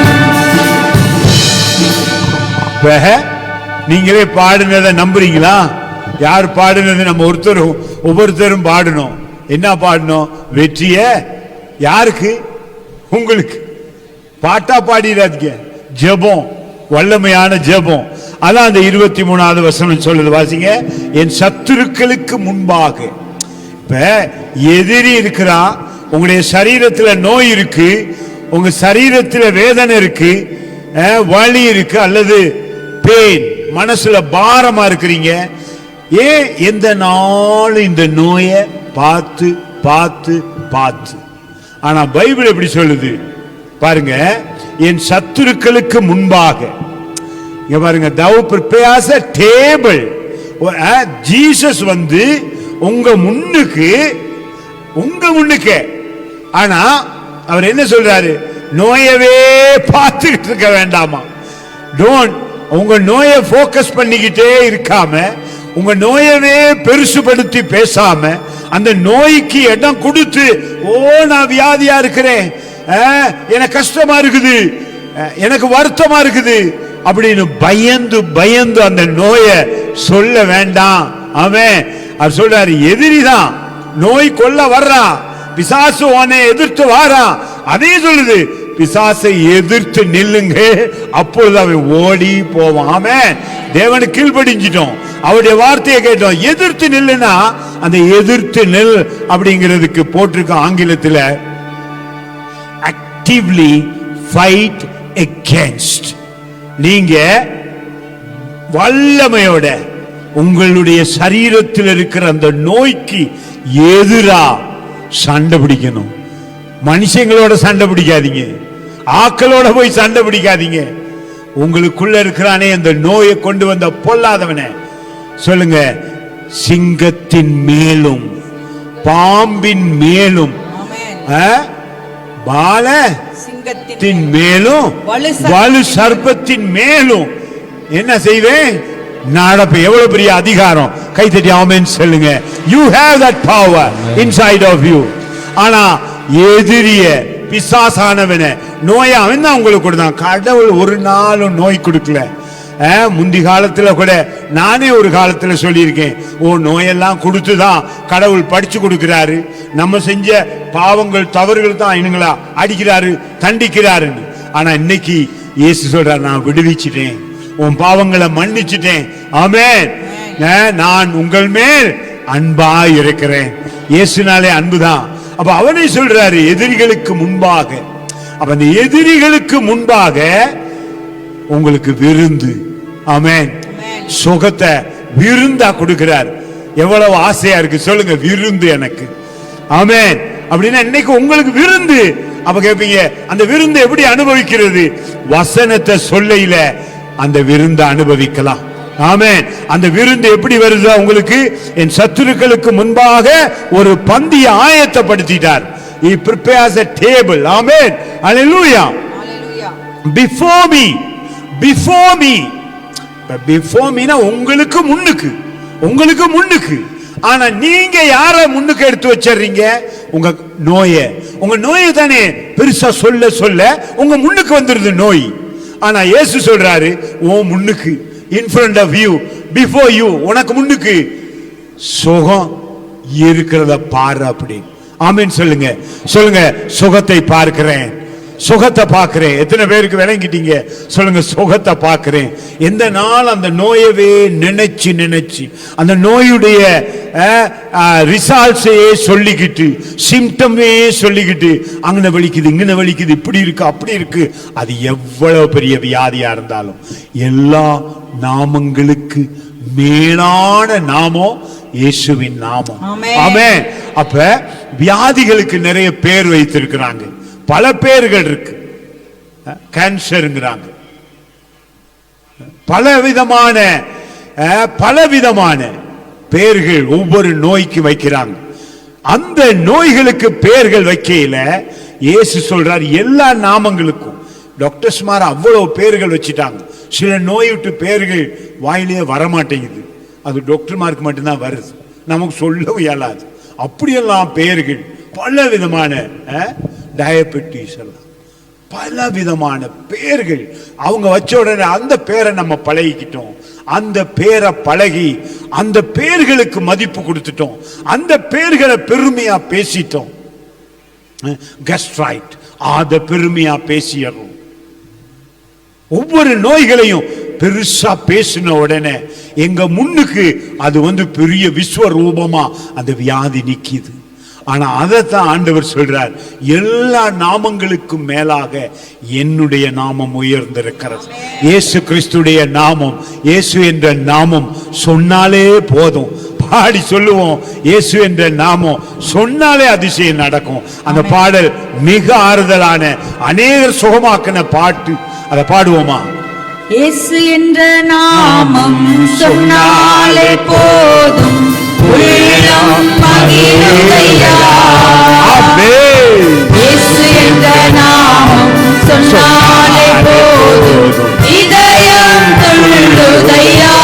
[SPEAKER 2] இப்ப நீங்களே பாடுனதை நம்புறீங்களா? யார் பாடுனது? நம்ம ஒவ்வொருத்தரும் பாடணும். என்ன பாடணும்? வெற்றிய யாருக்கு? உங்களுக்கு. பாட்டா பாடிடாதீங்க, ஜெபம், வல்லமையான ஜெபம். அதான் அந்த 23வது வசனம் சொல்லுது, வாசிங்க. என் சத்துருக்களுக்கு முன்பாக. இப்ப எதிரி இருக்கிறான், உங்களுடைய சரீரத்துல நோய் இருக்கு, உங்க சரீரத்துல வேதனை இருக்கு, வலி இருக்கு, அல்லது பெயின், மனசுல பாரமா இருக்கிறீங்க. ஏன் எந்த நாளும் இந்த நோயை பார்த்து பார்த்து பார்த்து. ஆனா பைபிள் எப்படி சொல்லுது பாருங்க, என் சத்துருக்களுக்கு முன்பாக. இங்க பாருங்க, thou prepares a table. Jesus வந்து உங்க முன்னுக்கு, ஆனா அவர் என்ன சொல்றாரு? நோயவே பார்த்துக்கிட்டு இருக்க வேண்டாமா. டோன்ட், உங்க நோயை போக்கஸ் பண்ணிக்கிட்டே இருக்காம, உங்க நோயவே பெருசுபடுத்தி பேசாம, அந்த நோய்க்கு இடம் கொடுத்து, ஓ நான் வியாதியா இருக்கிறேன், எனக்கு கஷ்டமா இருக்குது, எனக்கு வருத்தமா இருக்குது அப்படின்னு பயந்து பயந்து அந்த நோயை சொல்ல வேண்டாம். அவன் அவர் சொல்றாரு, எதிரிதான் நோய் கொல்ல வர்றான், பிசாசு உன்னை எதிர்த்து வாரான். அதே சொல்லுது, பிசாசை எதிர்த்து நில்லுங்க, அப்பொழுது அவன் ஓடி போவான். ஆமென். தேவனுக்கு கீழ்ப்படிஞ்சிட்டோம், அவருடைய வார்த்தையை கேட்டோம். எதிர்த்து நில்லுனா, அந்த எதிர்த்து நில் அப்படிங்கிறதுக்கு போட்டிருக்க ஆங்கிலத்தில் actively fight against. நீங்க வல்லமையோட உங்களுடைய சரீரத்தில் இருக்கிற அந்த நோய்க்கு எதிரா சண்டை பிடிக்கணும். மனுஷங்களோட சண்டை பிடிக்காதீங்க, ஆக்களோட போய் சண்டை பிடிக்காதீங்க. உங்களுக்குள்ள இருக்கிறானே அந்த நோயை கொண்டு வந்த பொல்லாதவனே, சொல்லுங்க, சிங்கத்தின் மேலும் பாம்பின் மேலும் பால சிங்கத்தின் மேலும் வலு சர்ப்பத்தின் மேலும் என்ன செய்வேன்? நடப்ப. எவ்வளவு பெரிய அதிகாரம்! கைத்தட்டி ஆமென் சொல்லுங்க. You have that power inside of you. ஆனா எதிரிய பிசாசானவன நோயை அவன் தான் உங்களுக்கு கொடுத்தான். கடவுள் ஒரு நாளும் நோய் கொடுக்கல. முந்தி காலத்துல கூட நானே ஒரு காலத்துல சொல்லியிருக்கேன், ஓ நோயெல்லாம் கொடுத்துதான் கடவுள் படிச்சு கொடுக்கிறாரு, நம்ம செஞ்ச பாவங்கள் தவறுகள் தான் இவங்களா அடிக்கிறாரு தண்டிக்கிறாரு. ஆனா இன்னைக்கு இயேசு சொல்றாரு, நான் விடுவிச்சிட்டேன், உன் பாவங்களை மன்னிச்சிட்டேன். ஆமென். நான் உங்கள் மேல் அன்பா இருக்கிறேன். இயேசுனாலே அன்புதான். அப்ப அவனே சொல்றாரு, எதிரிகளுக்கு முன்பாக. அப்ப அந்த எதிரிகளுக்கு முன்பாக உங்களுக்கு விருந்து. ஆமென். சுகத்தை விருந்தா கொடுக்கிறார். எவ்வளவு ஆசையா இருக்கு சொல்லுங்க, விருந்து எனக்கு. ஆமென். அப்படின்னா இன்னைக்கு உங்களுக்கு விருந்து. அப்ப கேட்பீங்க, அந்த விருந்து எப்படி அனுபவிக்கிறது? வசனத்தை சொல்லையில அந்த விருந்து அனுபவிக்கலாம். ஆமென். அந்த விருந்து எப்படி வருது உங்களுக்கு? என் சத்துருக்களுக்கு முன்பாக ஒரு பந்தியை ஆயத்தப்படுத்திட்டார். He prepares a table. Amen. Hallelujah. Before me. Before me. Before me னா உங்களுக்கு முன்னுக்கு, உங்களுக்கு முன்னுக்கு. ஆனா நீங்க யார முன்னுக்கு எடுத்து வச்சிடுறீங்க? உங்க நோயை. உங்க நோயை தானே பெருசா சொல்ல சொல்ல உங்க முன்னுக்கு வந்துருது நோய். ஆனா இயேசு சொல்றாரு, உன் முன்னுக்கு, in front of you, before you, உனக்கு முன்னுக்கு சுகம் இருக்கிறத பாரு அப்படி. ஆமென் சொல்லுங்க. சொல்லுங்க, சுகத்தை பார்க்கிறேன், சுகத்தை பார்க்கிறேன். எத்தனை பேருக்கு விளங்கிட்டீங்க? சொல்லுங்க, சுகத்தை பார்க்கிறேன். எந்த நாள் அந்த நோயவே நினைச்சு நினைச்சு அந்த நோயுடைய ரிசல்ட்ஸையே சொல்லிக்கிட்டு, சிம்டமே சொல்லிக்கிட்டு, அங்கன வலிக்குது இங்கன வலிக்குது, இப்படி இருக்கு அப்படி இருக்கு. அது எவ்வளவு பெரிய வியாதியா இருந்தாலும், எல்லா நாமங்களுக்கு மேலான நாமம் இயேசுவின் நாமம். ஆமென். அப்ப வியாதிகளுக்கு நிறைய பேர் வைத்திருக்கிறாங்க, பல பேர்கள் இருக்கு. கேன்சருங்கிறாங்க, பலவிதமான பேர்கள் ஒவ்வொரு நோய்க்கு வைக்கிறாங்க. அந்த நோய்களுக்கு பேர்கள் வைக்கையில இயேசு சொல்றார், எல்லா நாமங்களுக்கும். டாக்டர்ஸ்மார் அவ்வளவு பேர்கள் வச்சுட்டாங்க. சில நோய் விட்டு பேர்கள் வாயிலே வரமாட்டேங்குது, அது டாக்டர்மாருக்கு மட்டும்தான் வருது, நமக்கு சொல்லவும் இயலாது. அப்படியெல்லாம் பேர்கள், பல விதமான டயபெட்டிஸ் எல்லாம், பல விதமான பெயர்கள் அவங்க வச்ச உடனே அந்த பேரை நம்ம பழகிக்கிட்டோம். அந்த பேரை பழகி அந்த பெயர்களுக்கு மதிப்பு கொடுத்துட்டோம். அந்த பெயர்களை பெருமையா பேசிட்டோம். கஸ்ட்ரைட் அத பெருமையா பேசிடுறோம். ஒவ்வொரு நோய்களையும் பெருசா பேசின உடனே எங்க முன்னுக்கு அது பெரிய விஸ்வரூபமா அந்த வியாதி நிக்குது. ஆனா அதைத்தான் ஆண்டவர் சொல்றார், எல்லா நாமங்களுக்கும் மேலாக என்னுடைய நாமம் உயர்ந்திருக்கிறது. இயேசு கிறிஸ்துடைய நாமம், இயேசு என்ற நாமம் சொன்னாலே போதும். பாடி சொல்லுவோம், இயேசு என்ற நாமம் சொன்னாலே அதிசயம் நடக்கும். அந்த பாடல் மிக ஆறுதலான, அநேகர் சுகமாக்கின பாட்டு. அதை பாடுவோமா?
[SPEAKER 1] இயேசு என்ற நாமம் சொன்னாலே போதும், உள்ளம் மகிழுதையா. இயேசு என்ற நாமம் சொன்னாலே போதும், இதயம் துள்ளுதையா.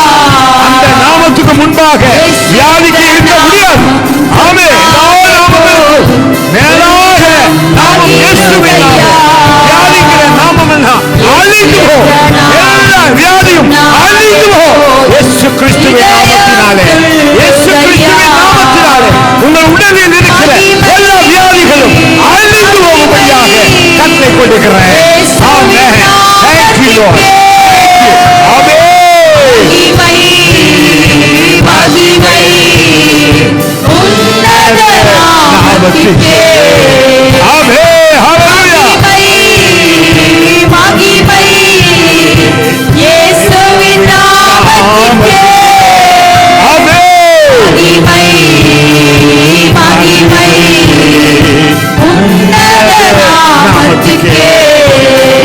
[SPEAKER 2] அந்த நாமத்துக்கு முன்பாக வியாதிக்கு இருக்க முடியாது. ஆமே, மேலாக நாமம் இயேசுவின் நாமம். வியாதிக்கிற நாமம் எல்லாம் அழிந்து போ, எல்லா வியாதியும் அழிந்து போ. இயேசு கிறிஸ்துவின் நாமத்தினாலே, இயேசு கிறிஸ்துவின் நாமத்தினாலே உங்கள் உடலில் இருக்கிற எல்லா வியாதிகளும் அழிந்து போகும்படியாக கட்டளை கொடுக்கிறேன். ஆமென். Thank you Lord. ஆமென்.
[SPEAKER 1] மகிமை உன்னத நாமத்திற்கே.
[SPEAKER 2] ஆமென். ஹல்லேலூயா.
[SPEAKER 1] மகிமை இயேசுவின் நாமத்திற்கே.
[SPEAKER 2] ஆமென்.
[SPEAKER 1] மகிமை உன்னத நாமத்திற்கே.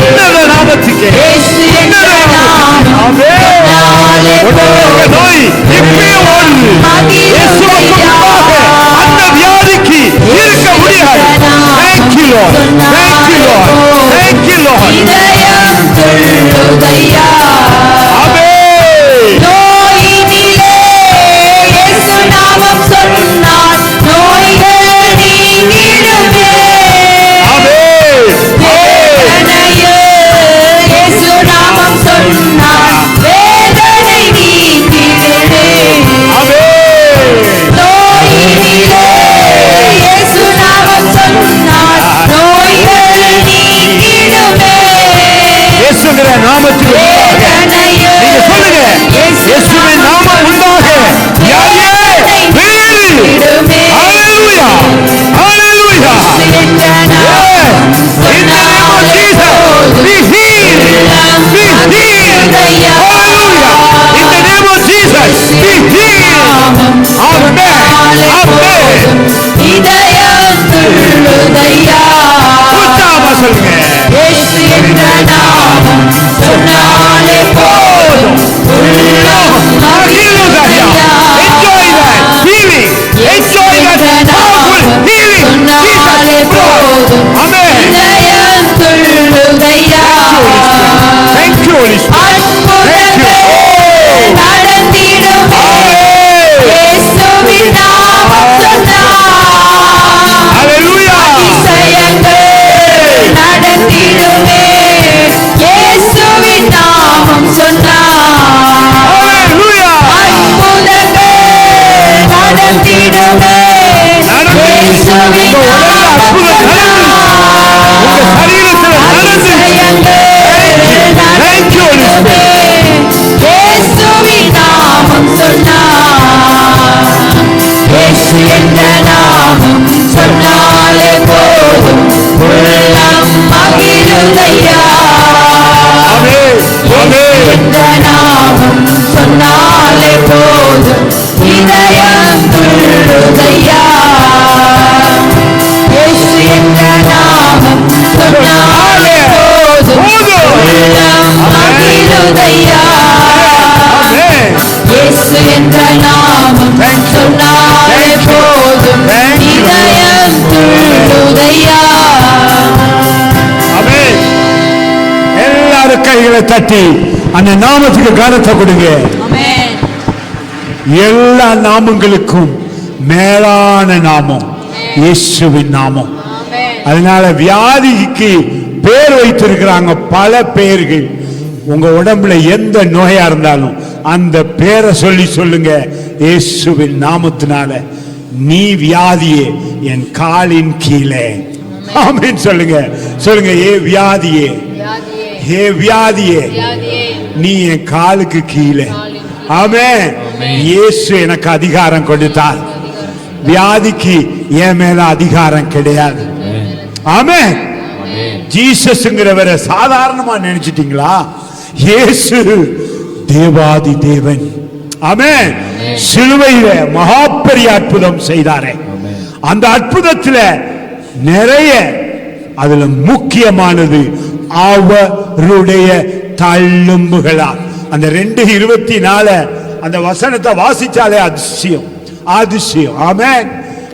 [SPEAKER 2] உன்னத நாமத்திற்கே.
[SPEAKER 1] இயேசு என்ற நாமம் சொன்னாலே போதும்,
[SPEAKER 2] நோய் இப்பவே ஓடுது. இயேசுவுக்கு முன்பாக அந்த வியாதிக்கு இருக்க முடியாது. Thank you Lord. Thank you Lord. Thank you Lord.
[SPEAKER 1] இதயம் துள்ளுதையா.
[SPEAKER 2] ஆமென்.
[SPEAKER 1] நோயினிலே இயேசு நாமம் சொன்னால் நோய்கள் நீங்கிடுமே.
[SPEAKER 2] ஆமென்.
[SPEAKER 1] வேதனையில் இயேசு நாமம் சொன்னால் வேதனை நீங்கிடுமே.
[SPEAKER 2] ஆமென்.
[SPEAKER 1] நோயினிலே இயேசு நாமம் சொன்னால் நோய்கள் நீங்கிடுமே.
[SPEAKER 2] இயேசுங்கிற நாமத்துக்கு முன்பாக நீங்க சொல்லுங்க, இயேசுவின் நாமம் முன்பாக வியாதியே வெளியேறு. ஹல்லேலூயா. ஹல்லேலூயா. In the name of Jesus, be healed. Be healed. Hallelujah. In the name of Jesus, be healed. Amen. Amen.
[SPEAKER 1] இதயம் துள்ளுதையா.
[SPEAKER 2] உற்சாகமா சொல்லுங்க.
[SPEAKER 1] இயேசு என்ற நாமம் சொன்னாலே போதும், உள்ளம் மகிழுதையா.
[SPEAKER 2] Enjoy that healing. Enjoy that powerful healing.
[SPEAKER 1] சொன்னாலே போதும்,
[SPEAKER 2] Amen.
[SPEAKER 1] இதயம் துள்ளுதையா.
[SPEAKER 2] Thank you, Holy Spirit.
[SPEAKER 1] அற்புதங்கள் நடந்திடுமே. இயேசுவின் நாமம் சொன்னால்
[SPEAKER 2] Hallelujah.
[SPEAKER 1] அதிசயங்கள் நடந்திடுமே. இயேசுவின் நாமம் சொன்னால்
[SPEAKER 2] Hallelujah.
[SPEAKER 1] அற்புதங்கள் நடந்திடுமே. இயேசுவின் நாமம் சொன்னால் அதிசயங்கள் நடந்திடுமே. இயேசுவின் நாமம் சொன்னால், இயேசு என்ற நாமம் சொன்னாலே போதும், உள்ளம் மகிழுதையா.
[SPEAKER 2] Amen. Amen.
[SPEAKER 1] என்ற நாமம் சொன்னாலே போதும், இதயம் துள்ளுதையா. இயேசு என்ற நாமம் சொன்னாலே போதும், உள்ளம் மகிழுதையா.
[SPEAKER 2] Amen.
[SPEAKER 1] இயேசு என்ற நாமம் சொன்னாலே போதும், இதயம் துள்ளுதையா.
[SPEAKER 2] Amen. எல்லாரும் கைகளை தட்டி அந்த நாமத்துக்கு கனத்தை கொடுங்க.
[SPEAKER 1] ஆமென்.
[SPEAKER 2] எல்லா நாமங்களுக்கும் மேலான நாமம் இயேசுவின் நாமம்.
[SPEAKER 1] ஆமென்.
[SPEAKER 2] அதனால வியாதிக்கு பேர் வைத்திருக்கிறாங்க, பல பேர்கள். உங்க உடம்புல எந்த நோயா இருந்தாலும் அந்த பேரை சொல்லி சொல்லுங்க, இயேசுவின் நாமத்தினால நீ வியாதியே என் காலின் கீழே. ஆமென் சொல்லுங்க. சொல்லுங்க, ஏ வியாதியே, ஏ வியாதியே நீ என் காலுக்கு கீழே. ஆமென். இயேசு எனக்கு அதிகாரம் கொடுத்தார். வியாதிக்கு என் மேல அதிகாரம் கிடையாது. ஆமென். ஜீசஸ்ங்கிறவரை சாதாரணமா நினைச்சிட்டீங்களா? இயேசு தேவாதி தேவன். ஆமென். சிலுவையில மகா பெரிய அற்புதம் செய்தாரே, அந்த அற்புதத்துல நிறைய, அதுல முக்கியமானது அவருடைய தள்ளும்புகளால். அந்த 2:24 அந்த வசனத்தை வாசிச்சாலே அதிசயம், அதிசயம். ஆமென்.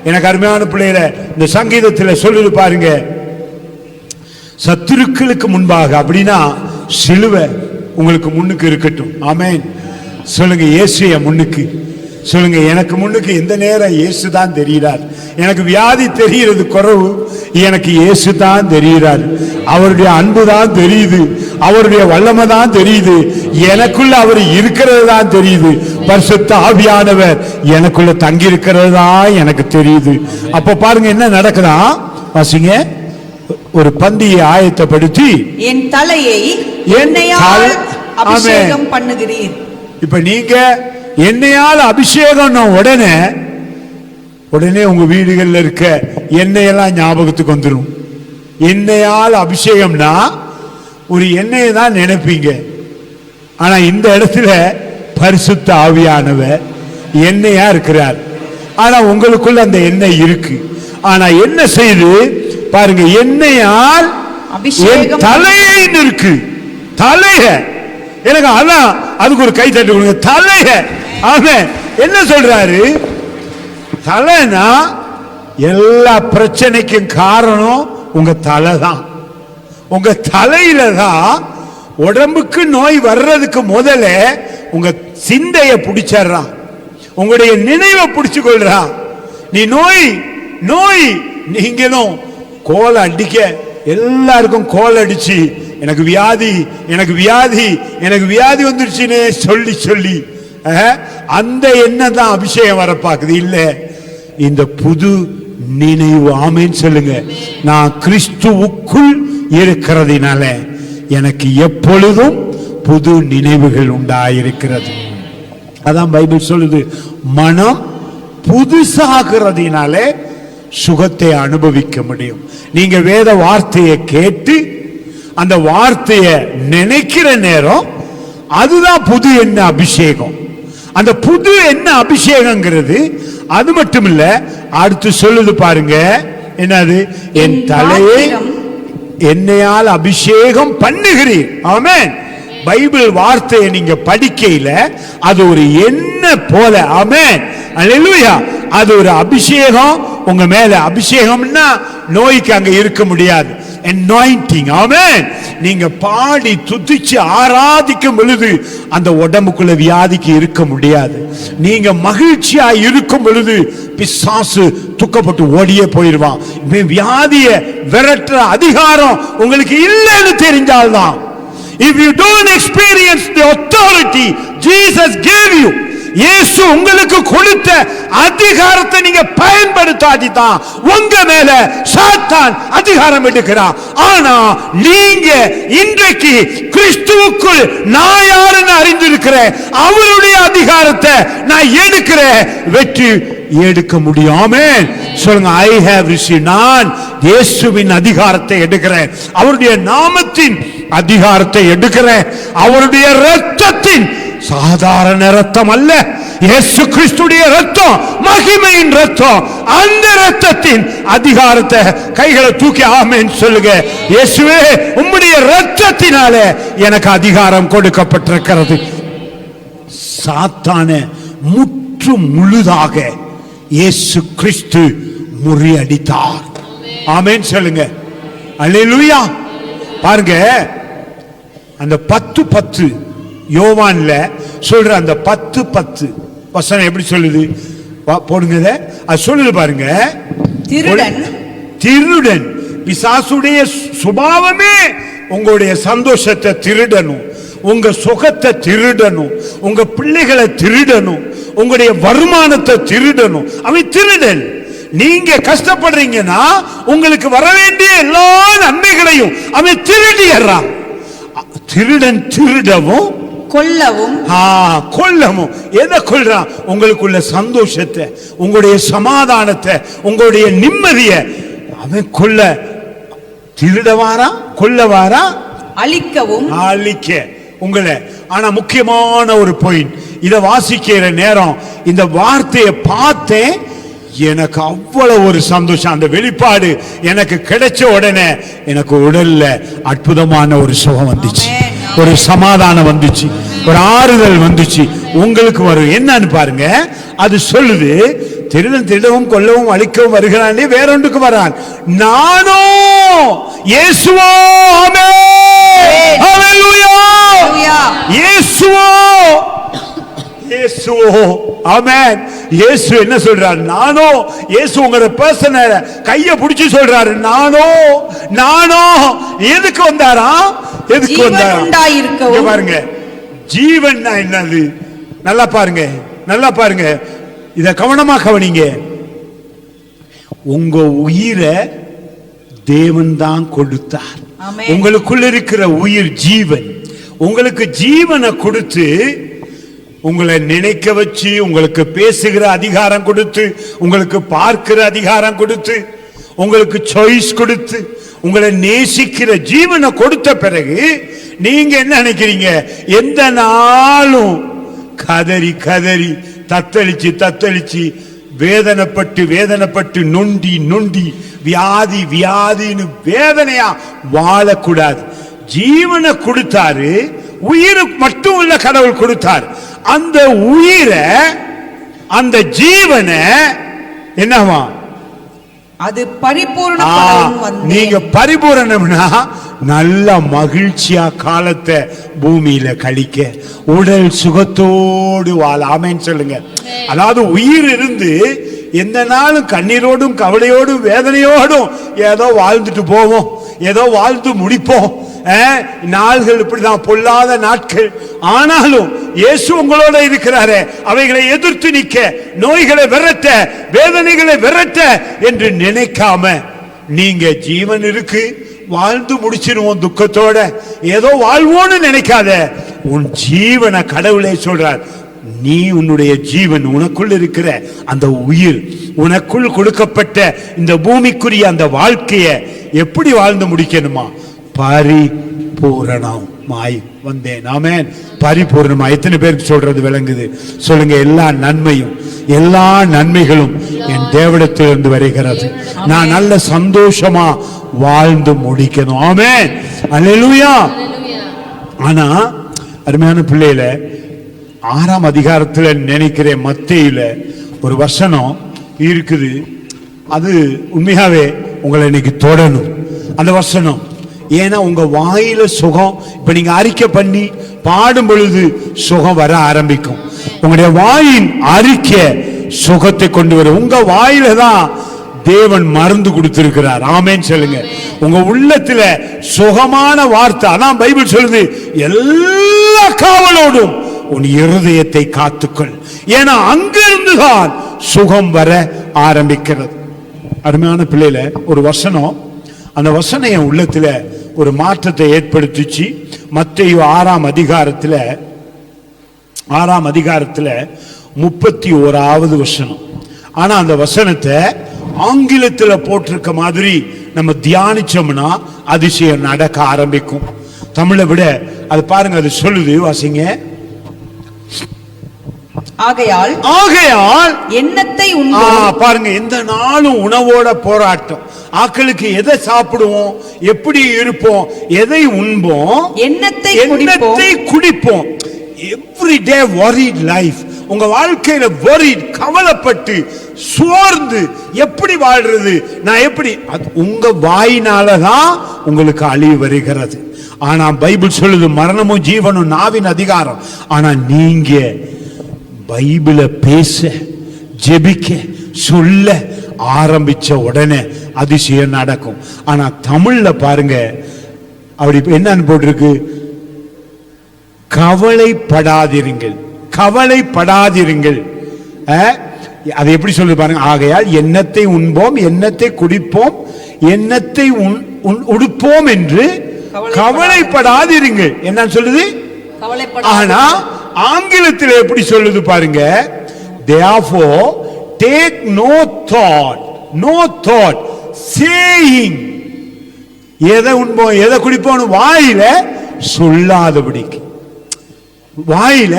[SPEAKER 2] எனக்கு அருமையான பிள்ளைகளை, இந்த சங்கீதத்தில் சொல்லுது பாருங்க, சத்துருக்களுக்கு முன்பாக, அப்படின்னா சிலுவை உங்களுக்கு முன்னுக்கு இருக்கட்டும். ஆமென். சொல்லுங்க, இயேசுய முன்னுக்கு. சொல்லுங்க, எனக்கு முன்னுக்கு எந்த நேரம் இயேசு தான் தெரிகிறார். எனக்கு வியாதி தெரிகிறது குறைவு, எனக்கு இயேசு தான் தெரிகிறார். அவருடைய அன்பு தான் தெரியுது, அவருடைய வல்லமை தான் தெரியுது, எனக்குள்ள அவர் இருக்கிறது தான் தெரியுது. பரிசுத்த ஆவியானவர் எனக்குள்ள தங்கி இருக்கிறது தான் எனக்கு தெரியுது. அப்ப பாருங்க என்ன நடக்குதா, வாசிங்க. ஒரு பந்தியை ஆயத்தப்படுத்தி
[SPEAKER 1] என் தலையை எண்ணெயால் அபிஷேகம் பண்ணுகிறீர்.
[SPEAKER 2] இப்ப நீங்க எண்ணெயால் அபிஷேகம் உடனே உங்க வீடுகள்ல இருக்க எண்ணெயெல்லாம் ஞாபகத்துக்கு வந்துடும். எண்ணெயால் அபிஷேகம்னா ஒரு எண்ணெயை தான் நினைப்பீங்க. ஆனா இந்த இடத்துல பரிசுத்த ஆவியானவர் எண்ணெயா இருக்கிறார். ஆனா உங்களுக்குள்ள அந்த எண்ணெய் இருக்கு. ஆனா என்ன செய்து பாருங்க, எண்ணெயால் அபிஷேகம் தலையை இருக்கு. தலைய எனக்கு அதான், அதுக்கு ஒரு கை தட்டி கொடுங்க. தலைய. ஆமென். என்ன சொல்றாரு? தலைனா எல்லா பிரச்சனைக்கும் காரணம் உங்க தலை தான். உங்க தலையில தான் உடம்புக்கு நோய் வர்றதுக்கு முதல்ல உங்க சிந்தைய பிடிச்சான், உங்களுடைய நினைவை பிடிச்சு கொள்றான். நீ நோய் நோய் நீங்களும் கோல் அடிக்க, எல்லாருக்கும் கோல் அடிச்சு எனக்கு வியாதி, எனக்கு வியாதி, எனக்கு வியாதி வந்துருச்சுன்னு சொல்லி சொல்லி அந்த எண்ணம் தான் அபிஷேகம் வர பாக்குது. இல்ல, இந்த புது நினைவு. ஆமென் சொல்லுங்க. நான் கிறிஸ்துவுக்குள் இருக்கிறதுனால எனக்கு எப்பொழுதும் புது நினைவுகள் உண்டாயிருக்கிறது. அதான் பைபிள் சொல்லுது, மனம் புதுசாகிறதுனால சுகத்தை அனுபவிக்க முடியும். நீங்க வேத வார்த்தையை கேட்டு அந்த வார்த்தையை நினைக்கிற நேரம், அதுதான் புது எண்ண அபிஷேகம். அந்த புது எண்ண அபிஷேகங்கிறது அது மட்டும் இல்ல, அடுத்து சொல்லுது பாருங்க, என்னது? என் தலையை எண்ணெயால் அபிஷேகம் பண்ணுகிறீர். ஆமென். பைபிள் வார்த்தையை நீங்க படிக்கையில அது ஒரு எண்ணெய் போல. ஆமென். அல்லேலூயா. அது ஒரு அபிஷேகம் உங்க மேல. அபிஷேகம்னா நோய்க்கு அங்க இருக்க முடியாது. anointing. ஆமென். நீங்க பாடி துதிச்சு ஆராதிக்கும் பொழுது அந்த உடம்புக்குள்ள வியாதிக்கு இருக்க முடியாது. நீங்க மகிழ்ச்சியா இருக்கும் பொழுது பிசாசு துக்கப்பட்டு ஓடியே போயிடுவான். வியாதிய விரட்டுற அதிகாரம் உங்களுக்கு இல்லைன்னு தெரிஞ்சால்தான். If you don't experience the authority Jesus gave you, இயேசு உங்களுக்கு கொடுத்த அதிகாரத்தை நீங்க பயன்படுத்தாதான் உங்க மேல சாத்தான் அதிகாரம் எடுக்கிறான். ஆனா நீங்க இன்றைக்கு கிறிஸ்துவுக்குள் நான் யாருன்னு அறிந்திருக்கிறேன், அவருடைய அதிகாரத்தை நான் எடுக்கிறேன், வெற்றி எடுக்க முடியாமே. சொல்லுங்க, I have received. நான் இயேசுவின் அதிகாரத்தை எடுக்கிறேன், அவருடைய நாமத்தின் அதிகாரத்தை எடுக்கிறேன், அவருடைய இரத்தத்தின், சாதாரண ரத்தம் அல்ல, இயேசு கிறிஸ்துடைய ரத்தம், மகிமையின் ரத்தம், அந்த ரத்தத்தின் அதிகாரத்தை கைகளை தூக்கி ஆமென் சொல்லுங்க. இயேசுவே, உம்முடைய ரத்தத்தினால எனக்கு அதிகாரம் கொடுக்கப்பட்டிருக்கிறது. சாத்தான முற்று முழுதாக இயேசு கிறிஸ்து முறியடித்தார். ஆமென் சொல்லுங்க. அல்லேலூயா. பாருங்க, அந்த 10:10 யோவான்ல சொல்ற அந்த 10:10 வசனம் எப்படி சொல்லுது போடுங்க. அது சொல்லுது பாருங்க, திருடன் பிசாசுடைய சுபாவமே உங்களுடைய சந்தோஷத்தை திருடணும், உங்க சுகத்தை திருடணும், உங்க பிள்ளைகளை திருடணும், உங்களுடைய வருமானத்தை திருடணும். அவன் திருடன். நீங்க கஷ்டப்படுறீங்கன்னா உங்களுக்கு வர வேண்டிய எல்லா நன்மைகளையும் அவன் திருடிடுறான். திருடன் திருடவும்
[SPEAKER 1] கொல்லவும்
[SPEAKER 2] கொல்லவும். எதை கொல்றான்? உங்களுக்குள்ள சந்தோஷத்தை, உங்களுடைய சமாதானத்தை, உங்களுடைய நிம்மதியை அவன் கொல்ல. திருடவாரா, கொல்லவாரா,
[SPEAKER 1] அழிக்கவும்.
[SPEAKER 2] அழிக்க உங்களை. ஆனா முக்கியமான ஒரு பாயிண்ட், இத வாசிக்கிற நேரம் இந்த வார்த்தையை பார்த்தேன், எனக்கு அவ்வளவு ஒரு சந்தோஷம். அந்த வெளிப்பாடு எனக்கு கிடைச்ச உடனே எனக்கு உடல்ல அற்புதமான ஒரு சுகம் வந்துச்சு, ஒரு சமாதானம் வந்துச்சு, ஒரு ஆறுதல் வந்துச்சு. உங்களுக்கு வரும் என்னன்னு பாருங்க. அது சொல்லுது, திருடன் திருடவும் கொல்லவும் அழிக்கவும் வருகிறான், வேற ஒன்றுக்கு வரான். நானோ இயேசுவோ. ஆமென். ஹல்லேலூயா. இயேசுவோ, இயேசுவோ. ஆமென். இயேசு என்ன சொல்றார்? நானோ. இயேசு உங்க பர்சனை கைய பிடிச்சு சொல்றாரு, நானோ நானோ. எதுக்கு வந்தாரா? எதுக்கு வந்தாரா? பாருங்க, ஜீவன் என்னது? நல்லா பாருங்க, நல்லா பாருங்க, இத கவனமா கவனிங்க. உங்க உயிரை தேவன் தான் கொடுத்தார். உங்களுக்குள்ள இருக்கிற உயிர் ஜீவன். உங்களுக்கு ஜீவனை கொடுத்து, உங்களை நினைக்க வச்சு, உங்களுக்கு பேசுகிற அதிகாரம் கொடுத்து, உங்களுக்கு பார்க்கிற அதிகாரம் கொடுத்து, உங்களுக்கு சாய்ஸ் கொடுத்து, உங்களை நேசிக்கிற ஜீவனை கொடுத்த பிறகு நீங்க என்ன நினைக்கிறீங்க? எந்த நாளும் கதறி கதறி தத்தளிச்சு தத்தளிச்சு வேதனைப்பட்டு வேதனைப்பட்டு நொண்டி நொண்டி வியாதி வியாதின்னு வேதனையா வாழக்கூடாது. ஜீவனை கொடுத்தாரு, உயிருக்கு மட்டும் உள்ள கடவுள் கொடுத்தார். அந்த உயிரை, அந்த ஜீவனை என்னவா? அது பரிபூரணம். நீங்க பரிபூரணம்னா நல்ல மகிழ்ச்சியா காலத்தை பூமியில கழிக்க, உடல் சுகத்தோடு வாழ. ஆமென் சொல்லுங்க. அதாவது உயிர் இருந்து எந்த நாளும் கண்ணீரோடும் கவலையோடும் வேதனையோடும் ஏதோ வாழ்ந்துட்டு போவோம், ஏதோ வாழ்ந்து முடிப்போம். நாள்கள் இப்படிதான் பொல்லாத நாட்கள். ஆனாலும் இயேசு உங்களோட இருக்கிறாரே, அவைகளை எதிர்த்து நிற்க, நோய்களை விரட்ட, வேதனைகளை விரட்ட என்று நினைக்காம, நீங்க ஜீவன் இருக்கு வாழ்ந்து முடிச்சிருவோம் துக்கத்தோட ஏதோ வாழ்வோன்னு நினைக்காத. உன் ஜீவனை கடவுளே சொல்றார். நீ உன்னுடைய ஜீவன், உனக்குள் இருக்கிற அந்த உயிர், உனக்குள் கொடுக்கப்பட்ட இந்த பூமிக்குரிய அந்த வாழ்க்கையை எப்படி வாழ்ந்து முடிக்கணுமா? பரிபூரணமாய் வந்தேன். ஆமென். பரிபூர்ணமா. எத்தனை பேருக்கு சொல்றது விளங்குது? சொல்லுங்க. எல்லா நன்மையும், எல்லா நன்மைகளும் என் தேவனிடத்திலிருந்து வருகிறது. நான் நல்ல சந்தோஷமா வாழ்ந்து முடிக்கணும். ஆமென். அல்லேலூயா. ஆனா அருமையான பிள்ளையில 6ஆம் அதிகாரத்துல நினைக்கிறேன், மத்தேயுல ஒரு வசனம் இருக்குது. அது உண்மையாவே உங்களை இன்னைக்கு தொடணும் அந்த வசனம். ஏன்னா உங்க வாயில சுகம், இப்ப நீங்க அறிக்கை பண்ணி பாடும் பொழுது சுகம் வர ஆரம்பிக்கும். உங்களுடைய வாயின் அறிக்கை சுகத்தை கொண்டு வரும். உங்க வாயில தான் தேவன் மருந்து கொடுத்திருக்கிறார். ஆமென் சொல்லுங்க. உங்க உள்ளத்துல சுகமான வார்த்தை. அதான் பைபிள் சொல்லுது, எல்லா காவலோடும் உன் இருதயத்தை காத்துக்கொள். ஏன்னா அங்கிருந்து தான் சுகம் வர ஆரம்பிக்கிறது. அருமையான பிள்ளையில ஒரு வசனம், அந்த வசனம் என் உள்ளத்துல ஒரு மாற்றத்தை ஏற்படுத்திச்சு. மத்தேயு 6ஆம் அதிகாரத்துல 31வது வசனம். ஆனா அந்த வசனத்தை ஆங்கிலத்துல போட்டிருக்க மாதிரி நம்ம தியானிச்சோம்னா அதிசயம் நடக்க ஆரம்பிக்கும். தமிழை விட அது பாருங்க, அது சொல்லுது, வாசிங்க.
[SPEAKER 1] ஆகையால் எண்ணத்தை
[SPEAKER 2] பாருங்க, எந்த நாளும் உணவோட போராட்டம். ஆக்களுக்கு எதை சாப்பிடுவோம், எப்படி இருப்போம், எதை உண்போம்,
[SPEAKER 1] எண்ணத்தை
[SPEAKER 2] குடிப்போம். Every day worried life. உங்க வாழ்க்கையில worried, கவலைப்பட்டு சோர்ந்து எப்படி வாழ்றது, நான் எப்படி, உங்க வாயினாலதான் உங்களுக்கு அழிவு வருகிறது. ஆனா பைபிள் சொல்லுது, மரணமும் ஜீவனும் நாவின் அதிகாரம். ஆனா நீங்க பைபிளை பேச, ஜெபிக்க, சொல்ல ஆரம்பிச்ச உடனே அதிசயம் நடக்கும். ஆனா தமிழ்ல பாருங்க, அப்படி என்னன்னு போட்டிருக்கு, கவலைப்படாதிருங்கள், கவலைப்படாதிருங்கள். அது எப்படி சொல்லு பாருங்க, ஆகையால் எண்ணத்தை உண்போம், எண்ணத்தை குடிப்போம், எண்ணத்தை உடுப்போம் என்று கவலைப்படாதிருங்கள். என்ன சொல்லுது? ஆனா ஆங்கிலத்தில் எப்படி சொல்லுது பாருங்க, therefore take no thought saying, எதை உண்போம் எதை குடிப்போம் வாயில சொல்லாதபடிக்கு, வாயில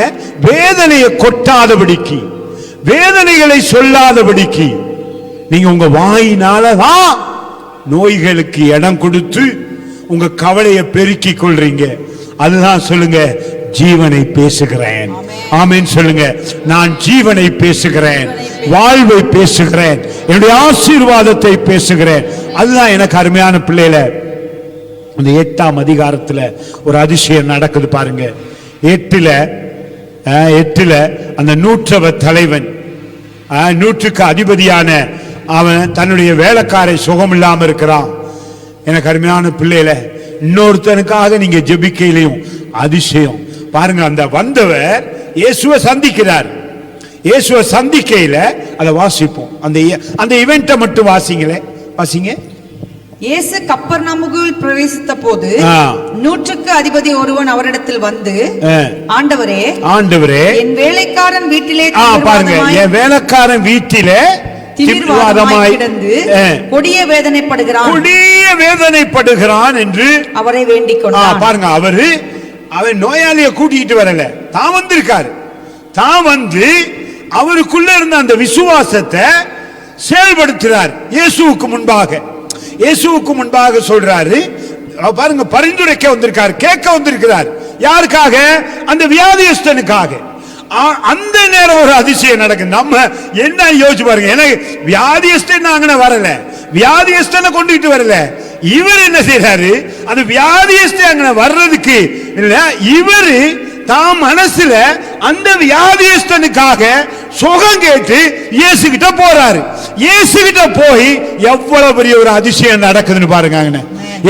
[SPEAKER 2] வேதனையை கொட்டாதபடிக்கு, வேதனைகளை சொல்லாதபடிக்கு. நீங்க உங்க வாயினாலதான் நோய்களுக்கு இடம் கொடுத்து உங்க கவலையை பெருக்கிக் கொள்றீங்க. அதுதான் சொல்லுங்க, ஜீவனை பேசுகிறேன். ஆமென் சொல்லுங்க. நான் ஜீவனை பேசுகிறேன், வாழ்வை பேசுகிறேன், என்னுடைய ஆசீர்வாதத்தை பேசுகிறேன். அதுதான் எனக்கு அருமையான பிள்ளைல. அந்த 8ஆம் அதிகாரத்துல ஒரு அதிசயம் நடக்குது பாருங்க. 8ல அந்த 100 தலைவன், 100க்கு அதிபதியான அவன் தன்னுடைய வேலைக்காரை சுகம் இல்லாம இருக்கிறான். எனக்கு அருமையான பிள்ளைல, இன்னொருத்தனுக்காக நீங்க ஜெபிக்கையிலையும் அதிசயம் பாருங்க. அந்த வந்தவர் இயேசுவை சந்திக்கிறார். இயேசுவை சந்திக்கையில அதை வாசிப்போம். அந்த இவெண்ட்டை மட்டும் வாசிங்களே, வாசிங்க.
[SPEAKER 1] இயேசு கப்பர்நகமுக்குள் பிரவேசித்த போது 100க்கு அதிபதி ஒருவன் அவரிடத்தில் வந்து, ஆண்டவரே, ஆண்டவரே, என் வேலைக்காரன் வீட்டிலே, பாருங்க, என் வேலைக்காரன் வீட்டிலே தீவிரவாதமாய் கிடந்து கொடிய வேதனைப்படுகிறான் என்று அவரை வேண்டிக் கொண்டார். பாருங்க, அவன் நோயாளியை கூட்டிட்டு வரல, தான் வந்திருக்காரு. தான் வந்து அவருக்குள்ள இருந்த அந்த விசுவாசத்தை செயல்படுத்துறார். இயேசுவுக்கு முன்பாக சொல்றாரு. பாருங்க, பரிந்துரைக்க வந்திருக்காரு, கேட்க வந்திருக்கிறார். யாருக்காக? அந்த வியாதியஸ்தனுக்காக. அந்த நேரம் ஒரு அதிசயம் நடக்குது. நம்ம என்ன யோசிச்சு பாருங்க, எனக்கு வியாதியஸ்தன் நாங்க வரல, வியாதியஸ்தனை கொண்டுட்டு வரல. இவர் என்ன செய்யறாரு, அந்த வியாதியஸ்தன் அங்க வர்றதுக்கு இல்ல, இவரு தாம் மனசுல அந்த வியாதியஸ்தனுக்காக சுகம் கேட்டு இயேசு கிட்ட போறாரு. இயேசு கிட்ட போய் எவ்வளவு பெரிய ஒரு அதிசயம் நடக்குதுன்னு பாருங்க.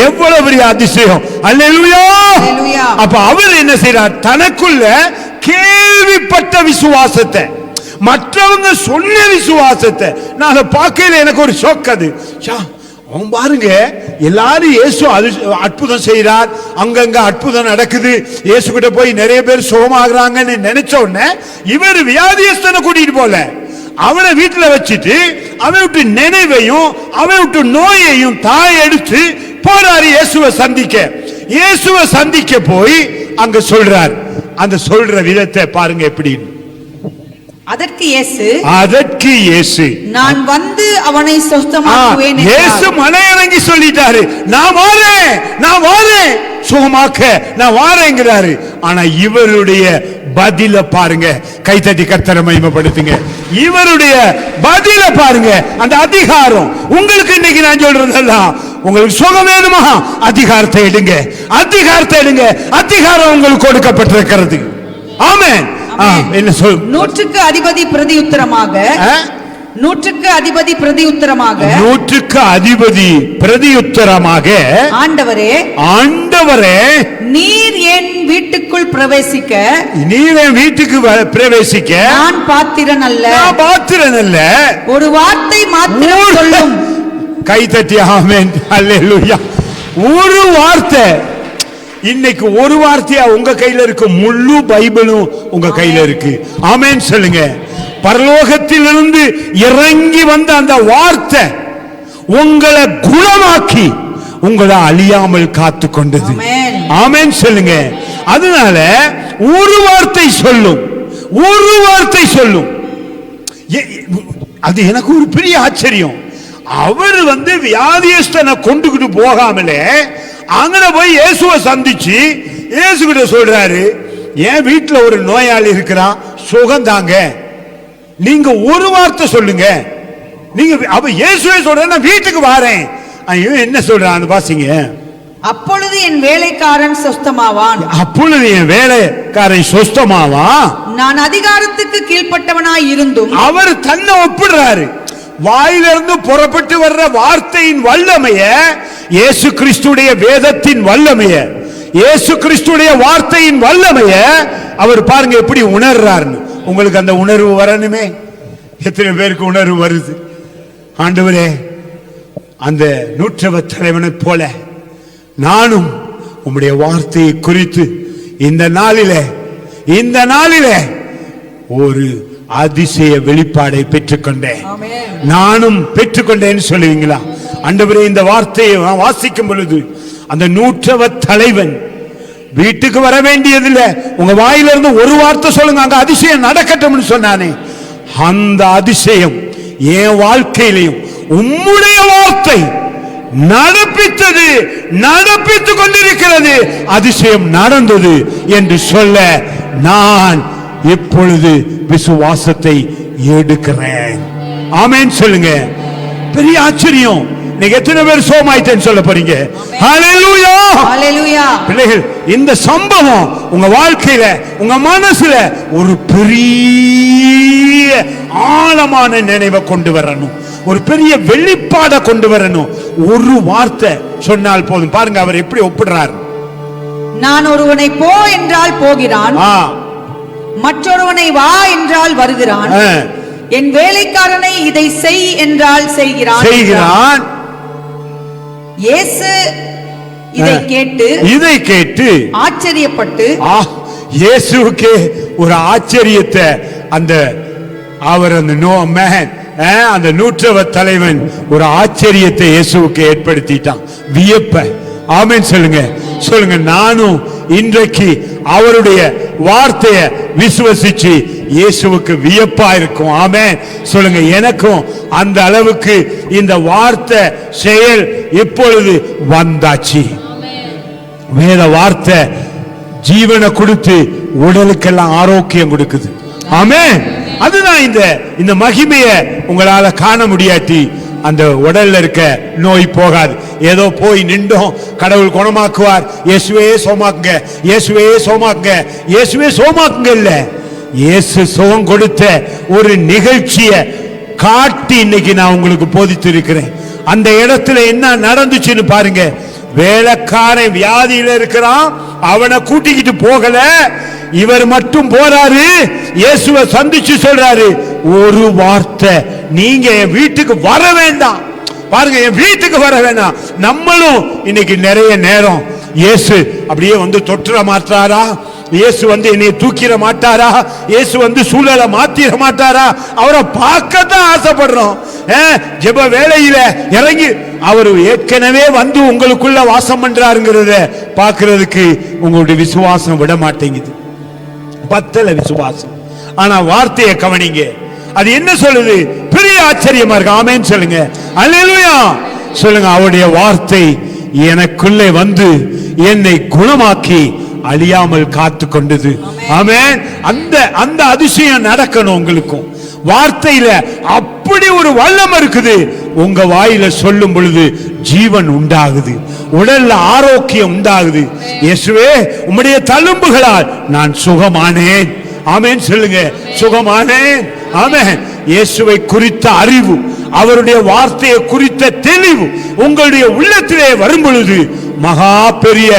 [SPEAKER 1] எவ்வளவு பெரிய அதிசயம். அல்லேலூயா. அப்ப அவர் என்ன செய்யறார், தனக்குள்ள கேள்விப்பட்ட விசுவாசத்தை, மற்றவங்க சொன்ன விசுவாசத்தை, நான் அதை பார்க்கல, எனக்கு ஒரு ஷாக். அது அவன் பாருங்க, எல்லாரும் இயேசு அற்புதம் செய்யறார், அங்கங்க அற்புதம் நடக்குது, இயேசு கிட்ட போய் நிறைய பேர் சுகமாகறாங்கன்னு நினைச்ச உடனே இவர் வியாதியஸ்தனை கூட்டிட்டு போல, அவனை வீட்டுல வச்சுட்டு அவன் விட்டு நினைவையும் அவன் விட்டு நோயையும் தாய் எடுத்து போறாரு இயேசுவை சந்திக்க. இயேசுவை சந்திக்க போய் அங்க சொல்றார். அந்த சொல்ற விதத்தை பாருங்க எப்படி. அதற்கு இயேசு, நான் வந்து அவனை சுத்தமாக்குவேன்.
[SPEAKER 2] இயேசு மலையிறங்கி சொல்லிட்டாரு, நான் வாரேன் சுகமாக்க, நான் வாரேங்கிறாரு. ஆனா இவருடைய பதில பாருங்க, கைத்தட்டி கர்த்தரை மகிமைப்படுத்துங்க. இவருடைய பதில பாருங்க, அந்த அதிகாரம். உங்களுக்கு இன்னைக்கு நான் சொல்றதெல்லாம், உங்களுக்கு சுகம் வேணுமா, அதிகாரத்தை எடுங்க, அதிகாரம் உங்களுக்கு கொடுக்கப்பட்டிருக்கிறது. ஆமென். என்ன சொல்? 100க்கு அதிபதி பிரதியுத்தரமாக, ஆண்டவரே, நீர் என் வீட்டுக்குள் பிரவேசிக்க, நான் பாத்திரன் அல்ல, ஒரு வார்த்தை மாத்திரம் சொல்லும். கைதட்டி ஆமென். அல்லேலூயா. ஒரு வார்த்தை. இன்னைக்கு ஒரு வார்த்தையா உங்க கையில இருக்கு, முழு பைபிளும் உங்க கையில இருக்கு. ஆமென் சொல்லுங்க. பரலோகத்திலிருந்து இறங்கி வந்த அந்த வார்த்தை உங்களை குணமாக்கி உங்களை அழியாமல் காத்து கொண்டது. ஆமென் சொல்லுங்க. அதனால ஒரு வார்த்தை சொல்லும். அது எனக்கு ஒரு பெரிய ஆச்சரியம். அவர் வியாதியஸ்தனை கொண்டுகிட்டு போகாமலே அங்க போய் இயேசுவை சந்திச்சு இயேசு கிட்ட சொல்றாரு, என் வீட்டுல ஒரு நோயாளி இருக்கிறான், சுகம் தாங்க, நீங்க ஒரு வார்த்தை சொல்லுங்க. நீங்க அப்ப இயேசுவே சொல்ற, நான் வீட்டுக்கு வாரேன். என்ன சொல்றான் பாசிங்க. அப்பொழுது என் வேலைக்காரன் சொஸ்தமாவான். நான் அதிகாரத்துக்கு கீழ்ப்பட்டவனாய் இருந்தும், அவர் தன்னை ஒப்பிடுறாரு.
[SPEAKER 1] வாயிலிருந்து புறப்பட்டு வர்ற வார்த்தையின் வல்லமைய, இயேசு கிறிஸ்துடைய வேதத்தின் வல்லமைய, இயேசு கிறிஸ்துடைய வார்த்தையின் வல்லமைய அவர் பாருங்க எப்படி உணர்றாருன்னு. உங்களுக்கு அந்த உணர்வு வரணுமே. எத்தனை பேருக்கு உணர்வு வருது? ஆண்டவரே, அந்த நூற்றவ தலைவனை போல நானும் உம்முடைய வார்த்தையை குறித்து இந்த நாளிலே ஒரு அதிசய வெளிப்பாடை பெற்றுக்கொண்டேன், நானும் பெற்றுக்கொண்டேன்னு சொல்லுவீங்களா? ஆண்டவரே, இந்த வார்த்தையை வாசிக்கும் பொழுது அந்த நூற்றவ தலைவன் வீட்டுக்கு வர வேண்டியதில்லை, உங்க வாயிலிருந்து ஒரு வார்த்தை சொல்லுங்க, அங்க அதிசயம் நடக்கட்டும்னு சொன்னானே, அந்த அதிசயம் என் வாழ்க்கையிலையும் உம்முடைய வார்த்தை நடப்பித்துக் கொண்டிருக்கிறது, அதிசயம் நடந்தது என்று சொல்ல நான் இப்பொழுது விசுவாசத்தை எடுக்கிறேன். ஆமென் சொல்லுங்க. பெரிய ஆச்சரியம். நீங்க எத்தனை பேர் சோமாயிட்டேன்னு சொல்ல போறீங்க? ஹல்லேலூயா, ஹல்லேலூயா. பிள்ளைகள், இந்த சம்பவம் உங்க வாழ்க்கையில, உங்க மனசுல ஒரு பெரிய ஆழமான நினைவை கொண்டு வரணும், ஒரு பெரிய வெளிப்பாட கொண்டு வரணும். ஒரு வார்த்தை சொன்னால் போதும். பாருங்க அவர் எப்படி ஒப்பிடுறார்.
[SPEAKER 3] நான் ஒருவனை போ என்றால் போகிறான், மற்றொருவனை வா என்றால் வருகிறான், என் வேலைக்காரனை இதை செய் என்றால் செய்கிறான். இயேசு இதை கேட்டு ஆச்சரியப்பட்டு,
[SPEAKER 1] இயேசுவுக்கு ஒரு ஆச்சரியத்தை அந்த நூற்றவ தலைவன் ஒரு ஆச்சரியத்தை இயேசுவுக்கு ஏற்படுத்திட்டான், வியப்ப. ஆமென் சொல்லுங்க. நானும் இன்றைக்கு அவருடைய வார்த்தையை விசுவசிச்சு இயேசுவுக்கு வியப்பா இருக்கும். ஆமென் சொல்லுங்க. எனக்கும் அந்த அளவுக்கு இந்த வார்த்தை செயல் இப்பொழுது வந்தாச்சு. வேத வார்த்தை ஜீவனை கொடுத்து உடலுக்கெல்லாம் ஆரோக்கியம் கொடுக்குது. ஆமென். அதுதான் இந்த மகிமையை உங்களால காண முடியாட்டி அந்த உடல்ல இருக்க நோய் போகாது. ஏதோ போய் நின்றோம், கடவுள் குணமாக்குவார், இயேசுவே சோமாக்குங்க, இயேசுவே சோமாக்குங்க, இயேசுவே சோமாக்குங்க இல்ல, இயேசு சுகம் கொடுத்த ஒரு நிகழ்ச்சியை காட்டி இன்னைக்கு நான் உங்களுக்கு போதித்து இருக்கிறேன். அந்த இடத்துல என்ன நடந்துச்சுன்னு பாருங்க. வேலைக்காரன் வியாதியில இருக்கிறான், அவனை கூட்டிக்கிட்டு போகல, இவர் மட்டும் போறாரு, இயேசுவை சந்திச்சு சொல்றாரு, ஒரு வார்த்தை, நீங்க என் வீட்டுக்கு வர வேண்டாம். பாருங்க, என் வீட்டுக்கு வர வேண்டாம். நம்மளும் இன்னைக்கு நிறைய நேரம் இயேசு அப்படியே வந்து தொற்ற மாட்டாரா, இயேசு வந்து என்னை தூக்கிட மாட்டாரா, இயேசு வந்து சூழலை மாத்திர மாட்டாரா, அவரை பார்க்கத்தான் ஆசைப்படுறோம். ஜெப வேளையில இறங்கி அவர் ஏற்கனவே வந்து உங்களுக்குள்ள வாசம் பண்றாருங்கிறத பார்க்கிறதுக்கு உங்களுடைய விசுவாசம் விட மாட்டேங்குது, பத்தல விசுவாசம். ஆனா வார்த்தையை கவனிங்க, அது என்ன சொல்லுது? பெரிய ஆச்சரியமா இருக்கு. ஆமென் சொல்லுங்க. அல்லேலூயா சொல்லுங்க. அவருடைய வார்த்தை எனக்குள்ளே வந்து என்னை குணமாக்கி அழியாமல் காத்து கொண்டது. ஆமென். அந்த அதிசயம் நடக்கணும் உங்களுக்கும். வார்த்தையில அப்படி ஒரு வல்லமை இருக்குது. உங்க வாயில சொல்லும் பொழுது ஜீவன் உண்டாகுது, உடல்ல ஆரோக்கியம் உண்டாகுது. இயேசுவே, உம்முடைய தழும்புகளால் நான் சுகமானேன். ஆமென் சொல்லுங்க. சுகமானேன். ஆமென். இயேசுவை குறித்த அறிவு, அவருடைய வார்த்தையை குறித்த தெளிவு உங்களுடைய உள்ளத்திலே வரும் பொழுது மகா பெரிய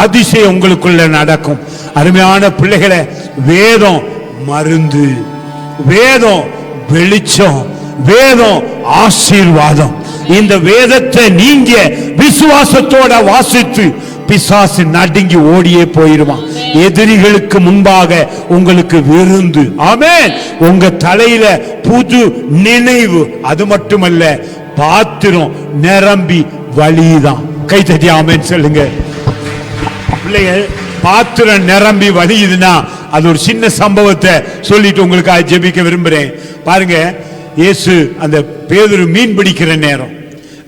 [SPEAKER 1] அதிசயம் உங்களுக்குள்ள நடக்கும். அருமையான பிள்ளைகளை, வேதம் மருந்து, வேதம் வெளிச்சம், வேதம் ஆசீர்வாதம். இந்த வேதத்தை நீங்க விசுவாசத்தோட வாசித்து பிசாசு நடுங்கி ஓடியே போயிருவான். எதிரிகளுக்கு முன்பாக உங்களுக்கு விருந்து. ஆமென். உங்க தலையில புது நினைவு. அது மட்டுமல்ல, பாத்திரம் நிரம்பி வழிதான். கை தட்டி ஆமென் சொல்லுங்க. பிள்ளைகள், பாத்திரம் நிரம்பி வழியுதுன்னா அது ஒரு சின்ன சம்பவத்தை சொல்லிட்டு உங்களுக்கு ஜெபிக்க விரும்புறேன். பாருங்க, இயேசு அந்த பேதுரு மீன் பிடிக்கிற நேரம்,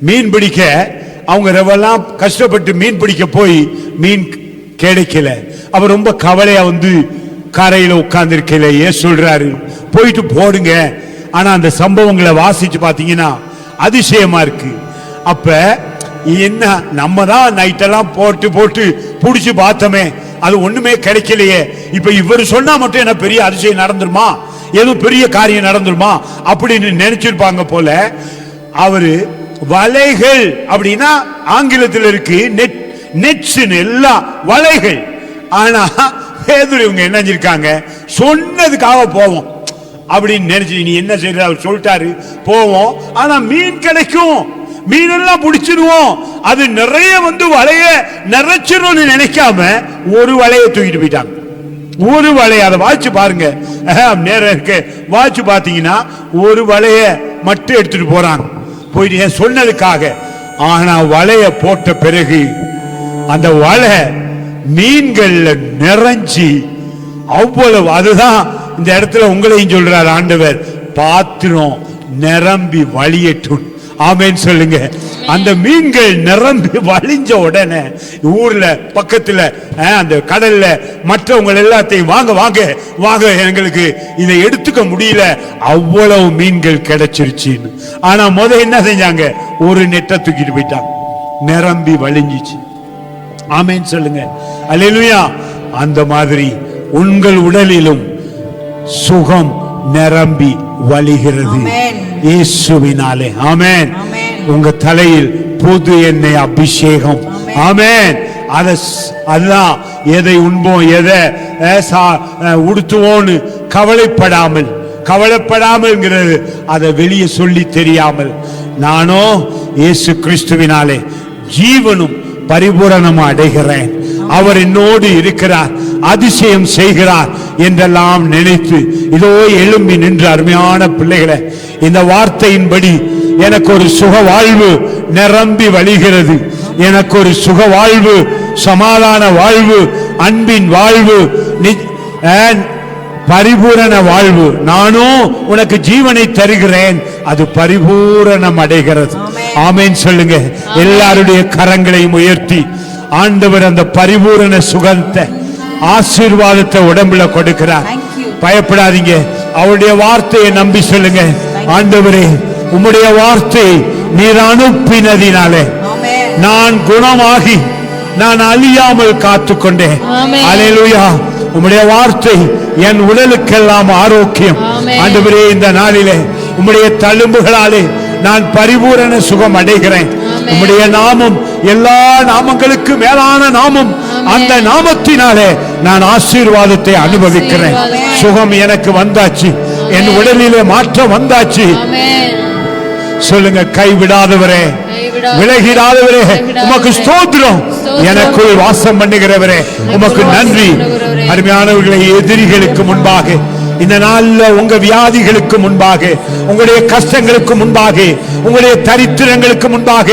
[SPEAKER 1] மீன் பிடிக்க அவங்க ரெவெல்லாம் கஷ்டப்பட்டு மீன் பிடிக்க போய் மீன் கிடைக்கல. அவர் ரொம்ப கவலையா வந்து கரையில உட்கார்ந்து இருக்கல. ஏன் சொல்றாரு, போயிட்டு போடுங்க. ஆனா அந்த சம்பவங்களை வாசிச்சு பாத்தீங்கன்னா அதிசயமா இருக்கு. அப்ப என்ன, நம்ம தான் நைட்டெல்லாம் போட்டு புடிச்சு பார்த்தோமே, அது ஒண்ணுமே கிடைக்கலையே. இப்ப இவர் சொன்னா மட்டும் என்ன பெரிய அதிசயம் நடந்துருமா? ஏதோ பெரிய காரியம் நடந்துருமா அப்படின்னு நினைச்சிருப்பாங்க போல. அவரு வலைகள் அப்படின்னா ஆங்கிலத்தில் இருக்கு நெட்ஸ், எல்லாம் வலைகள். ஆனா பேதுரு இவங்க என்ன செஞ்சிருக்காங்க, சொன்னதுக்காக போவோம் அப்படின்னு நினைச்சு, நீ என்ன செய்யற அவர் சொல்லிட்டாரு போவோம், ஆனா மீன் கிடைக்கும், மீனெல்லாம் பிடிச்சிருவோம், அது நிறைய வலைய நிறைச்சிரும் நினைக்காம ஒரு வலையை தூக்கிட்டு போயிட்டாங்க. ஒரு வலையை, அதை வாட்சி பாருங்க, நேரம் இருக்கு, வாட்சி பாத்தீங்கன்னா ஒரு வலைய மட்டும் எடுத்துட்டு போறாங்க போயிட்டு சொன்னதுக்காக. ஆனா வலைய போட்ட பிறகு அந்த வலை மீன்கள்ல நிறைஞ்சி அவ்வளவு, அதுதான் இந்த இடத்துல உங்களையும் சொல்றார் ஆண்டவர், பாத்திரம் நிரம்பி வழியட்டும். ஆமென் சொல்லுங்க. அந்த மீன்கள் நிரம்பி வழிஞ்ச உடனே ஊர்ல பக்கத்துல அந்த கடல்ல மற்றவங்க எல்லாத்தையும் வாங்க வாங்க வாங்க, எங்களுக்கு இதை எடுத்துக்க முடியல, அவ்வளவு மீன்கள் கிடைச்சிருச்சு. ஆனா என்ன செஞ்சாங்க, ஒரு நெட்டை தூக்கிட்டு போயிட்டாங்க, நிரம்பி வழிஞ்சிச்சு. ஆமென் சொல்லுங்க. அல்லேலூயா. அந்த மாதிரி உங்கள் உடலிலும் சுகம் நிரம்பி வழிகிறது இயேசுவினாலே. ஆமென். உங்க தலையில் புது எண்ணெய் அபிஷேகம். ஆமென். அதுதான் எதை உண்போம் எதை உடுத்துவோன்னு கவலைப்படாமல் அதை வெளியே சொல்லி தெரியாமல், நானோ இயேசு கிறிஸ்துவினாலே ஜீவனும் பரிபூரணமா அடைகிறேன், அவர் என்னோடு இருக்கிறார், அதிசயம் செய்கிறார் என்றெல்லாம் நினைத்து இதோ எழும்பி நின்று அருமையான பிள்ளைகளை, இந்த வார்த்தையின்படி எனக்கு ஒரு சுக வாழ்வு நிரம்பி வழிகிறது, எனக்கு ஒரு சுக வாழ்வு, சமாதான வாழ்வு, அன்பின் வாழ்வு, பரிபூரண வாழ்வு, நானும் உனக்கு ஜீவனை தருகிறேன், அது பரிபூரணம் அடைகிறது. ஆமென் சொல்லுங்க. எல்லாருடைய கரங்களையும் உயர்த்தி ஆண்டவர் அந்த பரிபூரண சுகத்தை ஆசீர்வாதத்தை உடம்புல கொடுக்கிறார். பயப்படாதீங்க, அவருடைய வார்த்தையை நம்பி சொல்லுங்க, ஆண்டவரே உம்முடைய வார்த்தை நீர் அனுப்பினதினாலே நான் குணமாகி நான் அழியாமல் காத்துக்கொண்டேன். அல்லேலூயா. உம்முடைய வார்த்தை என் உடலுக்கெல்லாம் ஆரோக்கியம். ஆண்டவரே இந்த நாளிலே உம்முடைய தழும்புகளாலே நான் பரிபூரண சுகம் அடைகிறேன். உம்முடைய நாமம் எல்லா நாமங்களுக்கு மேலான நாமம், அந்த நாமத்தினாலே நான் ஆசீர்வாதத்தை அனுபவிக்கிறேன். சுகம் எனக்கு வந்தாச்சு, என் உடலிலே மாற்றம் வந்தாச்சு. சொல்லுங்க, கைவிடாதவரே, விலகிடாதவரே, உமக்கு ஸ்தோத்திரம். எனக்குள் வாசம் பண்ணுகிறவரே உமக்கு நன்றி. அருமையானவர்களை, எதிரிகளுக்கு முன்பாக இந்த நாள்ல உங்க வியாதிகளுக்கு முன்பாக, உங்களுடைய கஷ்டங்களுக்கு முன்பாக, உங்களுடைய தரித்திரங்களுக்கு முன்பாக,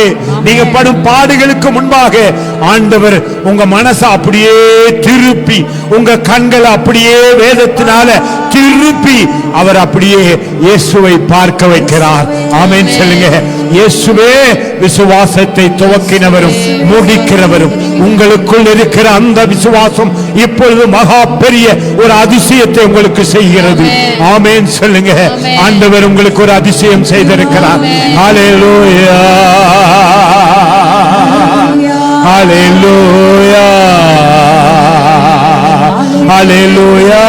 [SPEAKER 1] நீங்க படும் பாடுகளுக்கு முன்பாக ஆண்டவர் உங்க மனசை அப்படியே திருப்பி, உங்க கண்களை அப்படியே வேதத்தினால திருப்பி அவர் அப்படியே இயேசுவை பார்க்க வைக்கிறார். ஆமென் சொல்லுங்க. இயேசுவே விசுவாசத்தை துவக்கினவரும் முடிக்கிறவரும், உங்களுக்குள் இருக்கிற அந்த விசுவாசம் இப்பொழுது மகா பெரிய ஒரு அதிசயத்தை உங்களுக்கு செய்கிறது. ஆமென் சொல்லுங்க. ஆண்டவர் உங்களுக்கு ஒரு அதிசயம் செய்திருக்கிறார். ஹல்லேலூயா, ஹல்லேலூயா, ஹல்லேலூயா,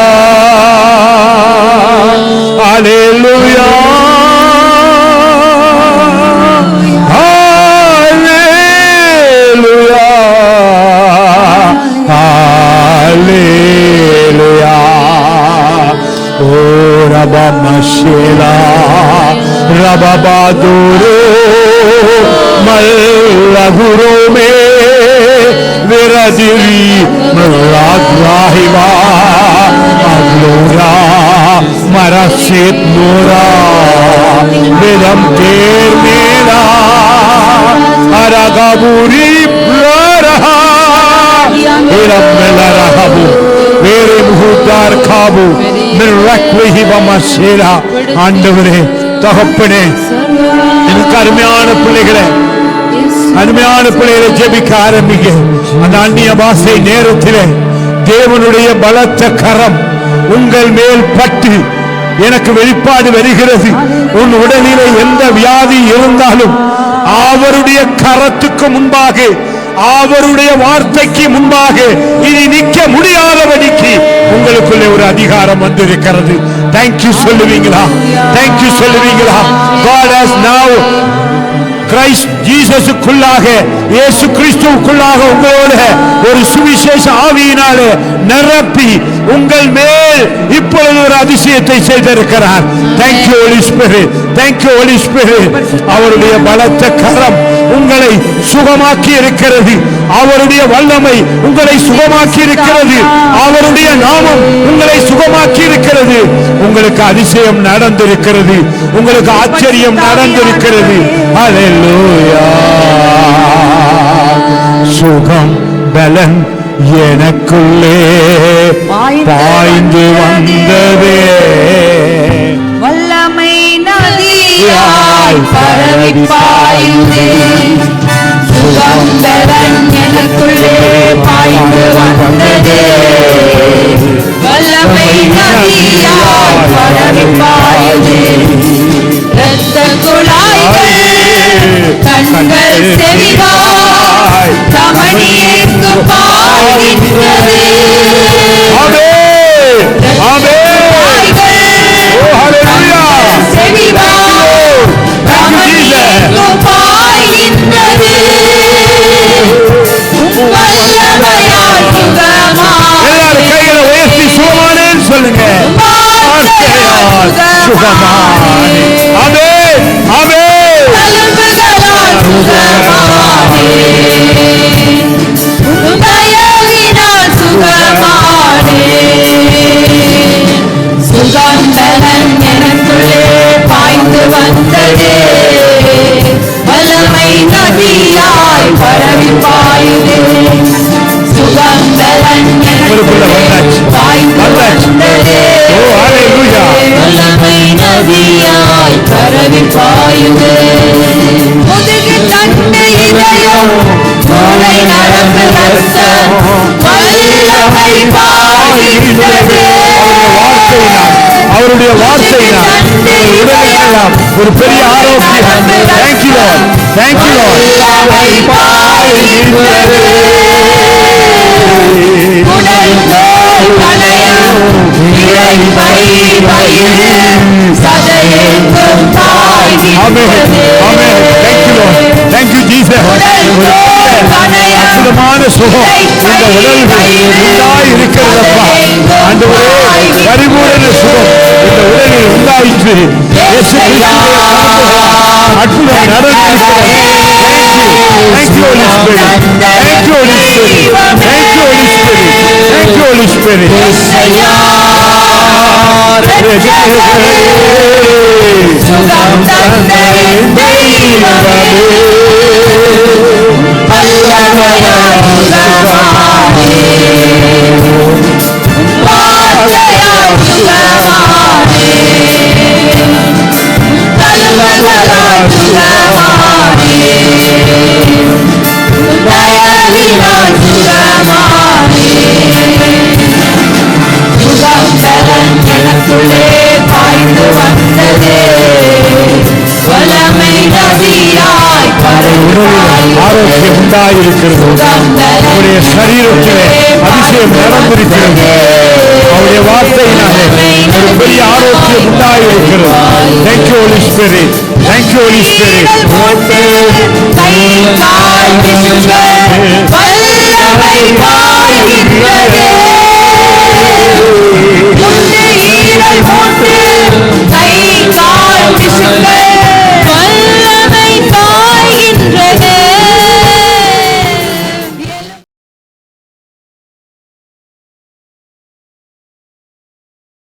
[SPEAKER 1] ஹல்லேலூயா, ஹல்லேலூயா. ஓ ரபா மஷேலா ரபா பாதுரு மல்லகுரு மே விரதிரி மல்லாத்வாஹிவா அக்லோரா மரசித் நூரா விதம் தேர் மேலா அரகபுரி ப்ளரஹா இரம் மெலரஹபு வேறு முகுத்தார் காபு மிர்ரக்விஹி வமஷேலா. ஆண்டவரே, தகப்பனே, எனக்கு அருமையான பிள்ளைகளை ஜெபிக்க ஆரம்பிங்க. அந்த அந்நிய பாஷை நேரத்திலே தேவனுடைய பலத்த கரம் உங்கள் மேல் பட்டு எனக்கு வெளிப்பாடு வருகிறது. உன் உடலிலே எந்த வியாதி இருந்தாலும் அவருடைய கரத்துக்கு முன்பாக, அவருடைய வார்த்தைக்கு முன்பாக இனி நிற்க முடியாதபடிக்கு உங்களுக்குள்ளே ஒரு
[SPEAKER 2] அதிகாரம் வந்திருக்கிறது. தேங்க்யூ சொல்லுவீங்களா? தேங்க்யூ சொல்லுவீங்களா? God has now கிறிஸ்து ஜீசஸுக்குள்ளாக, இயேசு கிறிஸ்துவுக்குள்ளாக உங்களோட ஒரு சுவிசேஷ ஆவியினாலே நிரப்பி உங்கள் மேல் இப்பொழுது ஒரு அதிசயத்தை செய்திருக்கிறார். Thank you Holy Spirit. Thank you Holy Spirit. அவருடைய பலத்த கரம் உங்களை சுகமாக்கி இருக்கிறது. அவருடைய வல்லமை உங்களை சுகமாக்கி இருக்கிறது. அவருடைய நாமம் உங்களை சுகமாக்கி இருக்கிறது. உங்களுக்கு அதிசயம் நடந்திருக்கிறது. உங்களுக்கு ஆச்சரியம் நடந்திருக்கிறது. ஹல்லேலூயா. சுகம் பலன் எனக்குள்ளே பாய்ந்து வந்ததே,
[SPEAKER 3] வல்லமை நதியாய் பரவி பாயுதே. சுகம் பலன் எனக்குள்ளே பாய்ந்து வந்ததே, வல்லமை நதியாய் பரவி பாயுதே. இரத்த குழாய்கள் கண்கள் செவிவாய் கமனி எங்கு பாய்கின்றது.
[SPEAKER 2] சொல்லுங்க.
[SPEAKER 3] சுகந்தலன் எனக்குள்ளே பாய்ந்து வந்ததே, வல்லமை நதியாய் பரவி பாயுதே. சுகந்தலன் எனக்குள்ளே பாய்ந்து வந்ததே, வல்லமை நதியாய் பரவி பாயுதே. முதுகு தண்டு இதயம் மூளை நரம்பு ரத்தம் வல்லமை பாய்கின்றது.
[SPEAKER 2] அவருடைய வார்த்தையினால் உடனெல்லாம் ஒரு பெரிய ஆரோக்கியம். Thank you Lord. Thank you Lord. Thank you Jesus. அற்புதமான சுகம் இந்த உடலில் உண்டாயிருக்கிறதப்பா. ஆண்டவரே, பரிபூரண சுகம் இந்த உடலில் உண்டாயிற்று. அற்புதம் நடந்திருக்கிறது. Thank you Holy Spirit. Thank you Holy Spirit. Thank you Holy Spirit. Thank you Holy Spirit.
[SPEAKER 3] சுகம் தந்த தெய்வமே, வல்லமையாய் சுகமானே, வார்த்தையாய் சுகமானே, வல்லமையாய் சுகமானே, தயவினாய் சுகமானே. சுகம் பலன் எனக்குள்ளே பாய்ந்து வந்ததே, வல்லமை நதியாய் பரவி
[SPEAKER 2] ஆரோக்கியம் உண்டாயிருக்கிறது. அவருடைய சரீரத்திலே அதிசயம் நடந்திருக்கிறது. அவருடைய வார்த்தையினாலே ஒரு பெரிய ஆரோக்கியம் உண்டாயிருக்கிறது. Thank you Holy Spirit. Thank you Holy Spirit.
[SPEAKER 3] கை கால் வல்லமை பாய்கின்றது.